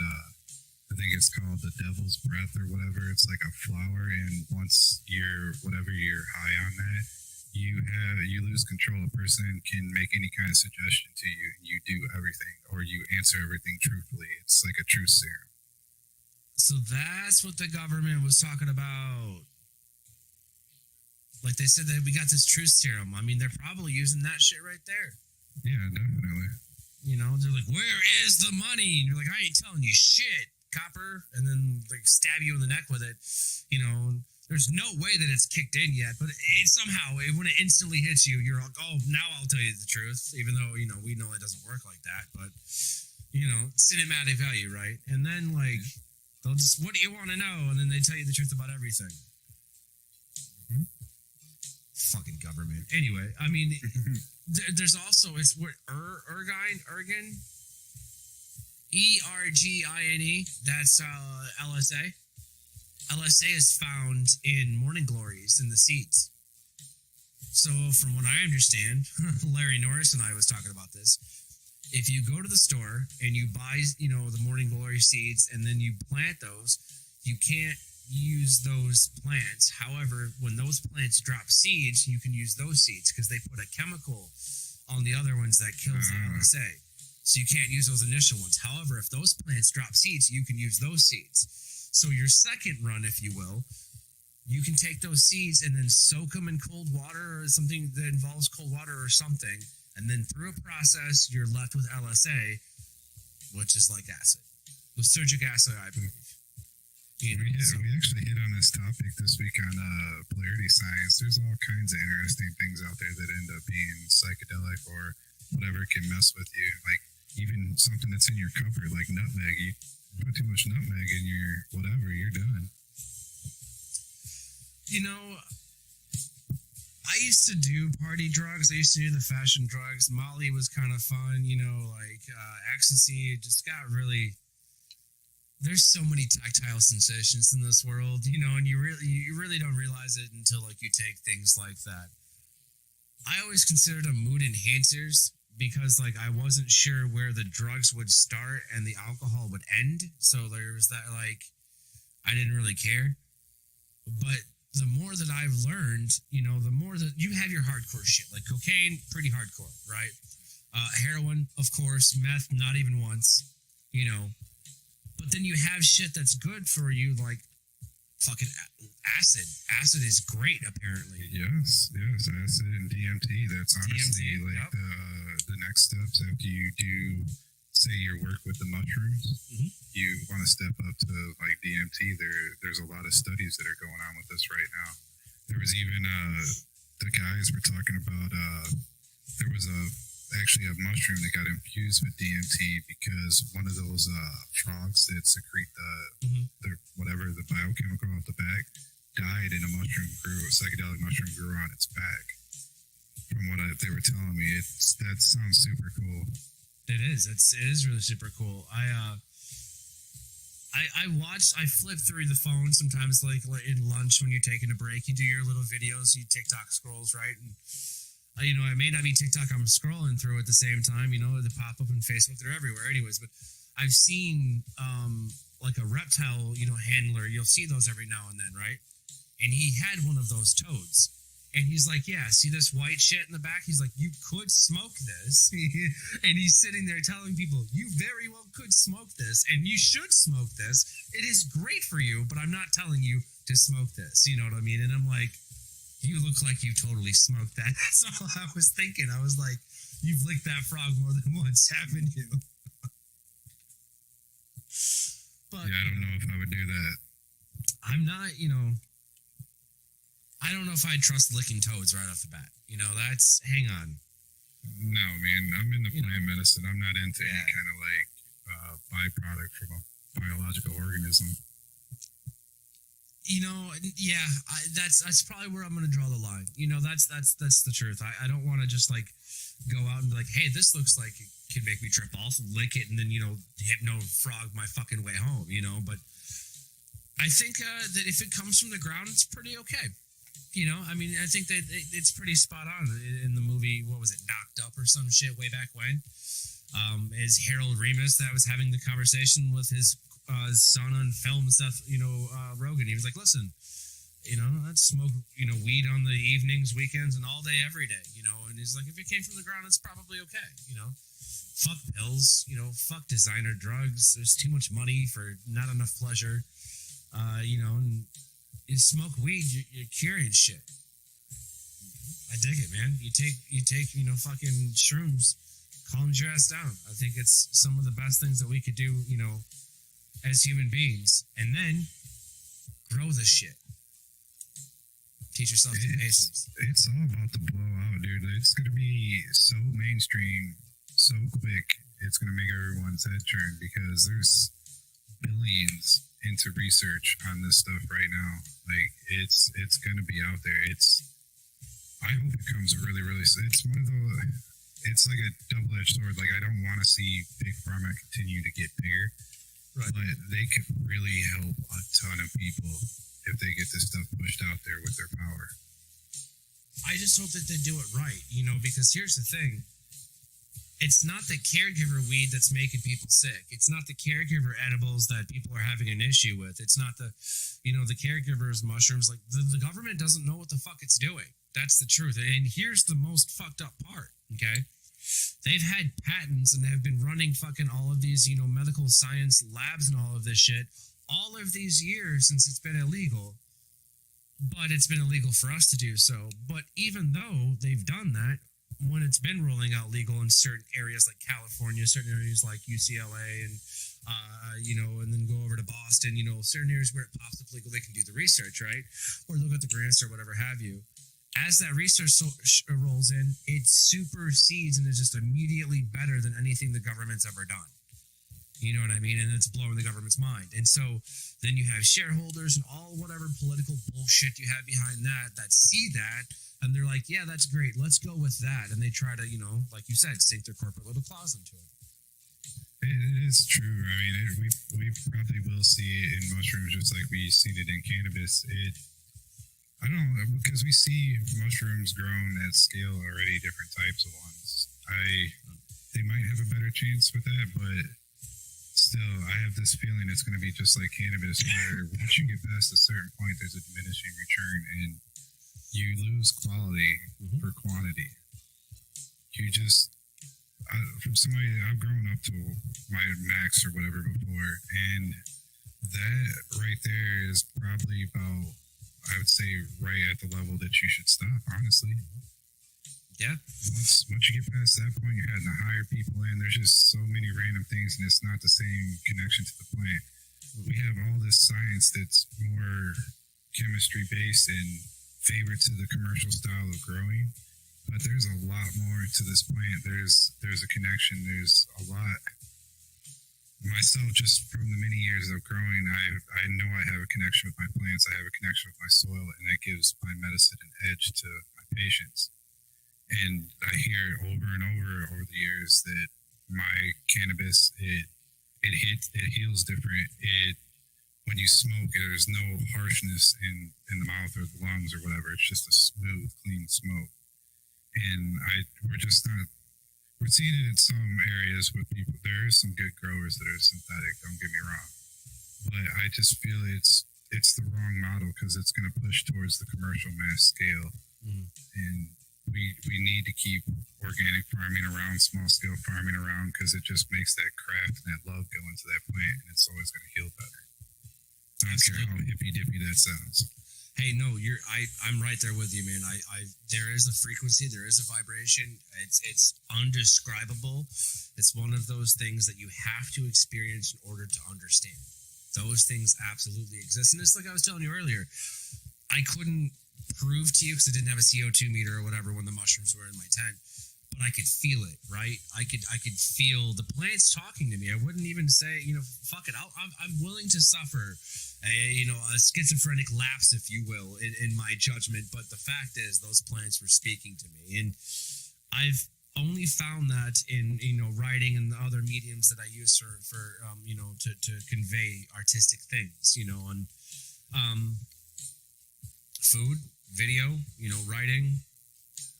I think it's called the devil's breath or whatever. It's like a flower, and once you're high on that, you lose control. A person can make any kind of suggestion to you, and you do everything, or you answer everything truthfully. It's like a truth serum. So that's what the government was talking about. Like they said that we got this truth serum. I mean, they're probably using that shit right there. Yeah, definitely. They're like, where is the money? And you're like, I ain't telling you shit, copper. And then stab you in the neck with it. There's no way that it's kicked in yet, but it somehow, when it instantly hits you, you're like, oh, now I'll tell you the truth. Even though, we know it doesn't work like that. But, cinematic value, right? And then, they'll just, what do you want to know? And then they tell you the truth about everything. Fucking government. Anyway, I mean, there's also ergine, ERGINE. That's LSA. LSA is found in morning glories in the seeds. So, from what I understand, Larry Norris and I was talking about this. If you go to the store and you buy, the morning glory seeds, and then you plant those, you can't use those plants. However, when those plants drop seeds, you can use those seeds because they put a chemical on the other ones that kills the LSA. So you can't use those initial ones. However, if those plants drop seeds, you can use those seeds. So your second run, if you will, you can take those seeds and then soak them in cold water or something that involves cold water or something. And then through a process, you're left with LSA, which is like acid. Lysergic acid, I believe. We actually hit on this topic this week on polarity science. There's all kinds of interesting things out there that end up being psychedelic or whatever can mess with you. Like even something that's in your cupboard, like nutmeg. You put too much nutmeg in your whatever, you're done. You know, I used to do party drugs. I used to do the fashion drugs. Molly was kind of fun, you know, like ecstasy. It just got really... There's so many tactile sensations in this world, you know, and you really don't realize it until, like, you take things like that. I always considered them mood enhancers because, like, I wasn't sure where the drugs would start and the alcohol would end. So there was that, like, I didn't really care. But the more that I've learned, you know, the more that you have your hardcore shit, like cocaine, pretty hardcore, right? Heroin, of course, meth, not even once, you know. But then you have shit that's good for you, like fucking acid. Acid is great, apparently. Yes, acid and DMT. That's honestly DMT, like the next steps after you do, say, your work with the mushrooms. Mm-hmm. You want to step up to like DMT. There's a lot of studies that are going on with this right now. There was even the guys were talking about. There was actually a mushroom that got infused with DMT because one of those frogs that secrete the whatever, the biochemical off the back, died and a psychedelic mushroom grew on its back. From what they were telling me, that sounds super cool. It is. It is really super cool. I flip through the phone sometimes, like in lunch when you're taking a break. You do your little videos, you TikTok scrolls, right? And you know, it may not be TikTok I'm scrolling through at the same time, you know, they pop up on Facebook, they're everywhere anyways, but I've seen, like a reptile, you know, handler, you'll see those every now and then, right? And he had one of those toads, and he's like, yeah, see this white shit in the back? He's like, you could smoke this, and he's sitting there telling people, you very well could smoke this, and you should smoke this, it is great for you, but I'm not telling you to smoke this, you know what I mean? And I'm like, you look like you totally smoked that. That's all I was thinking. I was like, you've licked that frog more than once, haven't you? But yeah, I don't know if I would do that. I'm not, you know, I don't know if I'd trust licking toads right off the bat. You know, hang on. No, man, I'm into plant medicine. I'm not into any kind of like byproduct from a biological organism. You know, yeah, that's probably where I'm going to draw the line. You know, that's the truth. I don't want to just like go out and be like, hey, this looks like it can make me trip off, lick it, and then, you know, hypno frog my fucking way home, you know. But I think that if it comes from the ground, it's pretty okay. You know, I mean, I think that it's pretty spot on in the movie. What was it, Knocked Up or some shit way back when? Is Harold Ramis that was having the conversation with his son on film stuff, you know, Rogan. He was like, listen, you know, I'd smoke, you know, weed on the evenings, weekends, and all day, every day, you know. And he's like, if it came from the ground, it's probably okay, you know. Fuck pills, you know, fuck designer drugs. There's too much money for not enough pleasure, you know. And you smoke weed, you're curing shit. I dig it, man. You take, you know, fucking shrooms, calm your ass down. I think it's some of the best things that we could do, you know, as human beings, and then grow the shit. Teach yourself some patience. It's all about the blowout, dude. It's going to be so mainstream, so quick. It's going to make everyone's head turn because there's billions into research on this stuff right now. Like it's going to be out there. I hope it comes really, really. It's one of the. It's like a double-edged sword. Like I don't want to see big pharma continue to get bigger. Right. But they could really help a ton of people if they get this stuff pushed out there with their power. I just hope that they do it right, you know, because here's the thing. It's not the caregiver weed that's making people sick. It's not the caregiver edibles that people are having an issue with. It's not the, the caregiver's mushrooms. Like the government doesn't know what the fuck it's doing. That's the truth. And here's the most fucked up part. Okay. They've had patents and have been running fucking all of these, medical science labs and all of this shit all of these years since it's been illegal. But it's been illegal for us to do so. But even though they've done that, when it's been rolling out legal in certain areas like California, certain areas like UCLA, and and then go over to Boston, certain areas where it pops up legal, they can do the research, right? Or look at the grants or whatever have you. As that research rolls in, it supersedes and is just immediately better than anything the government's ever done. You know what I mean? And it's blowing the government's mind. And so then you have shareholders and all whatever political bullshit you have behind that see that. And they're like, yeah, that's great. Let's go with that. And they try to, like you said, sink their corporate little claws into it. It is true. I mean, we probably will see it in mushrooms just like we've seen it in cannabis. I don't know, because we see mushrooms grown at scale already, different types of ones. They might have a better chance with that, but still, I have this feeling it's going to be just like cannabis, where once you get past a certain point, there's a diminishing return, and you lose quality for quantity. You just, from somebody, I've grown up to my max or whatever before, and that right there is probably about, I would say, right at the level that you should stop, honestly. Yeah. Once you get past that point, you're having to hire people in. There's just so many random things, and it's not the same connection to the plant. We have all this science that's more chemistry based and favored to the commercial style of growing, but there's a lot more to this plant. There's a connection. There's a lot. Myself, just from the many years of growing, I know I have a connection with my plants. I have a connection with my soil, and that gives my medicine an edge to my patients. And I hear over and over the years that my cannabis, it heals different. When you smoke, there's no harshness in the mouth or the lungs or whatever. It's just a smooth, clean smoke. And we're seeing it in some areas with people. There is some good growers that are synthetic, don't get me wrong. But I just feel it's the wrong model, because it's going to push towards the commercial mass scale. And we need to keep organic farming around, small scale farming around, because it just makes that craft and that love go into that plant, and it's always going to heal better. I don't care how hippy dippy that sounds. Hey, no, I'm right there with you, man. There is a frequency, there is a vibration. It's undescribable. It's one of those things that you have to experience in order to understand. Those things absolutely exist. And it's like I was telling you earlier, I couldn't prove to you, because I didn't have a CO2 meter or whatever when the mushrooms were in my tent, but I could feel it, right? I could feel the plants talking to me. I wouldn't even say, fuck it. I'm willing to suffer a schizophrenic lapse, if you will, in my judgment. But the fact is, those plants were speaking to me. And I've only found that in, writing and the other mediums that I use for to convey artistic things, on food, video, writing,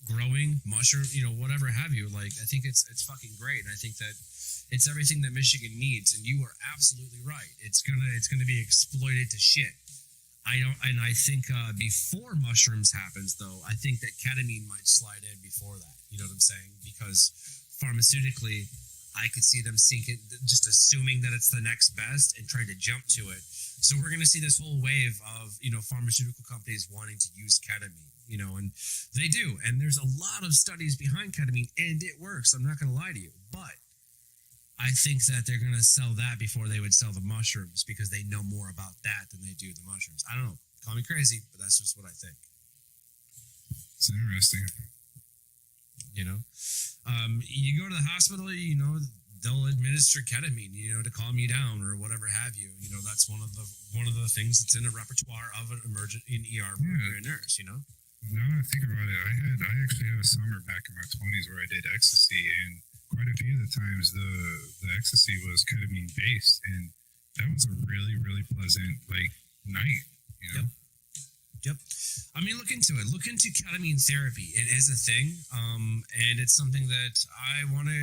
growing, mushroom, whatever have you. Like, I think it's fucking great. And I think that it's everything that Michigan needs. And you are absolutely right. It's gonna be exploited to shit. I think before mushrooms happens, though, I think that ketamine might slide in before that. You know what I'm saying? Because pharmaceutically, I could see them sinking, just assuming that it's the next best and trying to jump to it. So we're going to see this whole wave of, pharmaceutical companies wanting to use ketamine, and they do. And there's a lot of studies behind ketamine, and it works. I'm not going to lie to you. But I think that they're going to sell that before they would sell the mushrooms, because they know more about that than they do the mushrooms. I don't know. Call me crazy, but that's just what I think. It's interesting. You go to the hospital, they'll administer ketamine, to calm you down or whatever have you. That's one of the things that's in a repertoire of an emergent in ER nurse. Now that I think about it, I actually had a summer back in my 20s where I did ecstasy, and quite a few of the times the ecstasy was ketamine based, and that was a really, really pleasant night. Yep. Yep. I mean, look into it. Look into ketamine therapy. It is a thing, and it's something that I want to,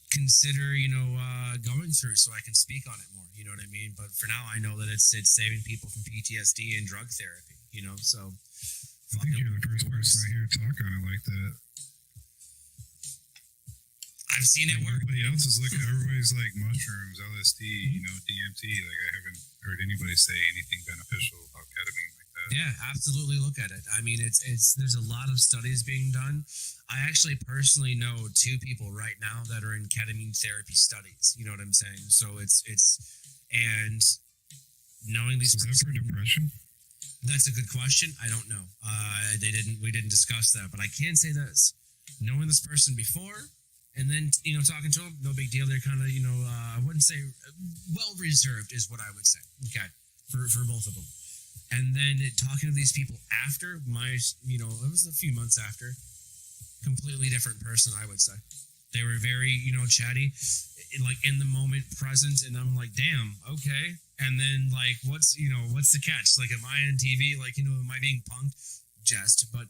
consider, going through so I can speak on it more. You know what I mean? But for now, I know that it's saving people from PTSD and drug therapy. So. I think you're the first person I hear talk on it like that. I've seen it work. Everybody else is looking. Everybody's like mushrooms, LSD, DMT. Like I haven't heard anybody say anything beneficial about ketamine like that. Yeah, absolutely. Look at it. I mean, it's there's a lot of studies being done. I actually personally know 2 people right now that are in ketamine therapy studies. You know what I'm saying? So it's and knowing these. Is that for depression? That's a good question. I don't know. We didn't discuss that, but I can say this: knowing this person before. And then, talking to them, no big deal. They're kind of, I wouldn't say well-reserved is what I would say. Okay. For both of them. And then talking to these people after it was a few months after, completely different person, I would say. They were very, chatty, like in the moment present. And I'm like, damn, okay. And then like, what's the catch? Like, am I on TV? Like, am I being punked? Jest. But,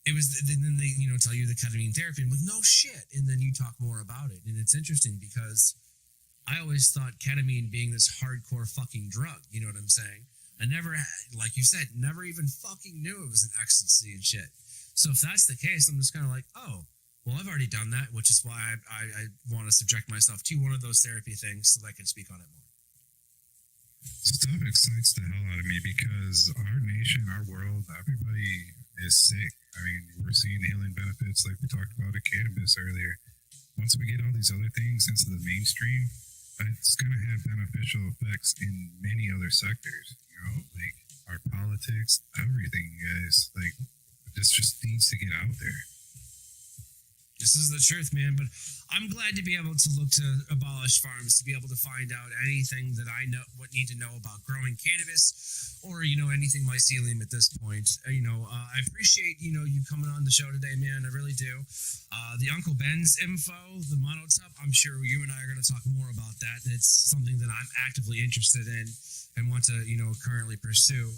it was, then they, tell you the ketamine therapy. I'm like, no shit. And then you talk more about it. And it's interesting because I always thought ketamine being this hardcore fucking drug. You know what I'm saying? I never, like you said, never even fucking knew it was an ecstasy and shit. So if that's the case, I'm just kind of like, oh, well, I've already done that, which is why I want to subject myself to one of those therapy things so that I can speak on it more. Stuff excites the hell out of me because our nation, our world, everybody is sick. I mean, we're seeing healing benefits like we talked about at cannabis earlier. Once we get all these other things into the mainstream, it's going to have beneficial effects in many other sectors. Like our politics, everything, guys. Like, this just needs to get out there. This is the truth, man. But I'm glad to be able to look to Abolished Farms to be able to find out anything that I need to know about growing cannabis or, anything mycelium at this point. I appreciate, you coming on the show today, man. I really do. The Uncle Ben's info, the monotup, I'm sure you and I are going to talk more about that. It's something that I'm actively interested in and want to, currently pursue.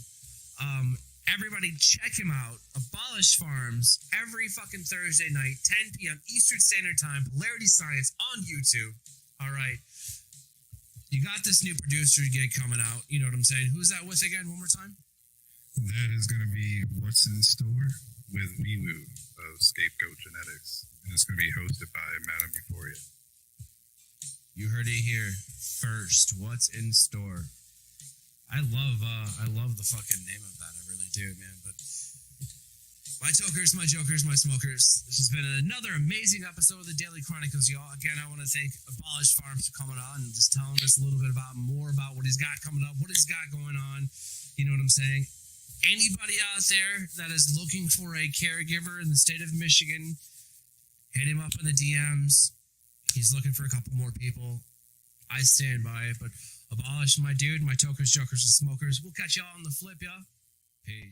Everybody check him out. Abolished Farms every fucking Thursday night, 10 p.m. Eastern Standard Time, Polarity Science on YouTube. All right. You got this new producer gig coming out. You know what I'm saying? Who's that with again? One more time? That is going to be What's in Store with Miwu of Scapegoat Genetics. And it's going to be hosted by Madam Euphoria. You heard it here first. What's in Store? I love the fucking name of that. I really do, man. But my tokers, my jokers, my smokers. This has been another amazing episode of the Daily CHRONIClez, y'all. Again, I want to thank Abolished Farms for coming on and just telling us a little bit more about what he's got coming up, what he's got going on. You know what I'm saying? Anybody out there that is looking for a caregiver in the state of Michigan, hit him up in the DMs. He's looking for a couple more people. I stand by it, but Abolish, my dude, my tokers, jokers, and smokers. We'll catch y'all on the flip, y'all. Peace.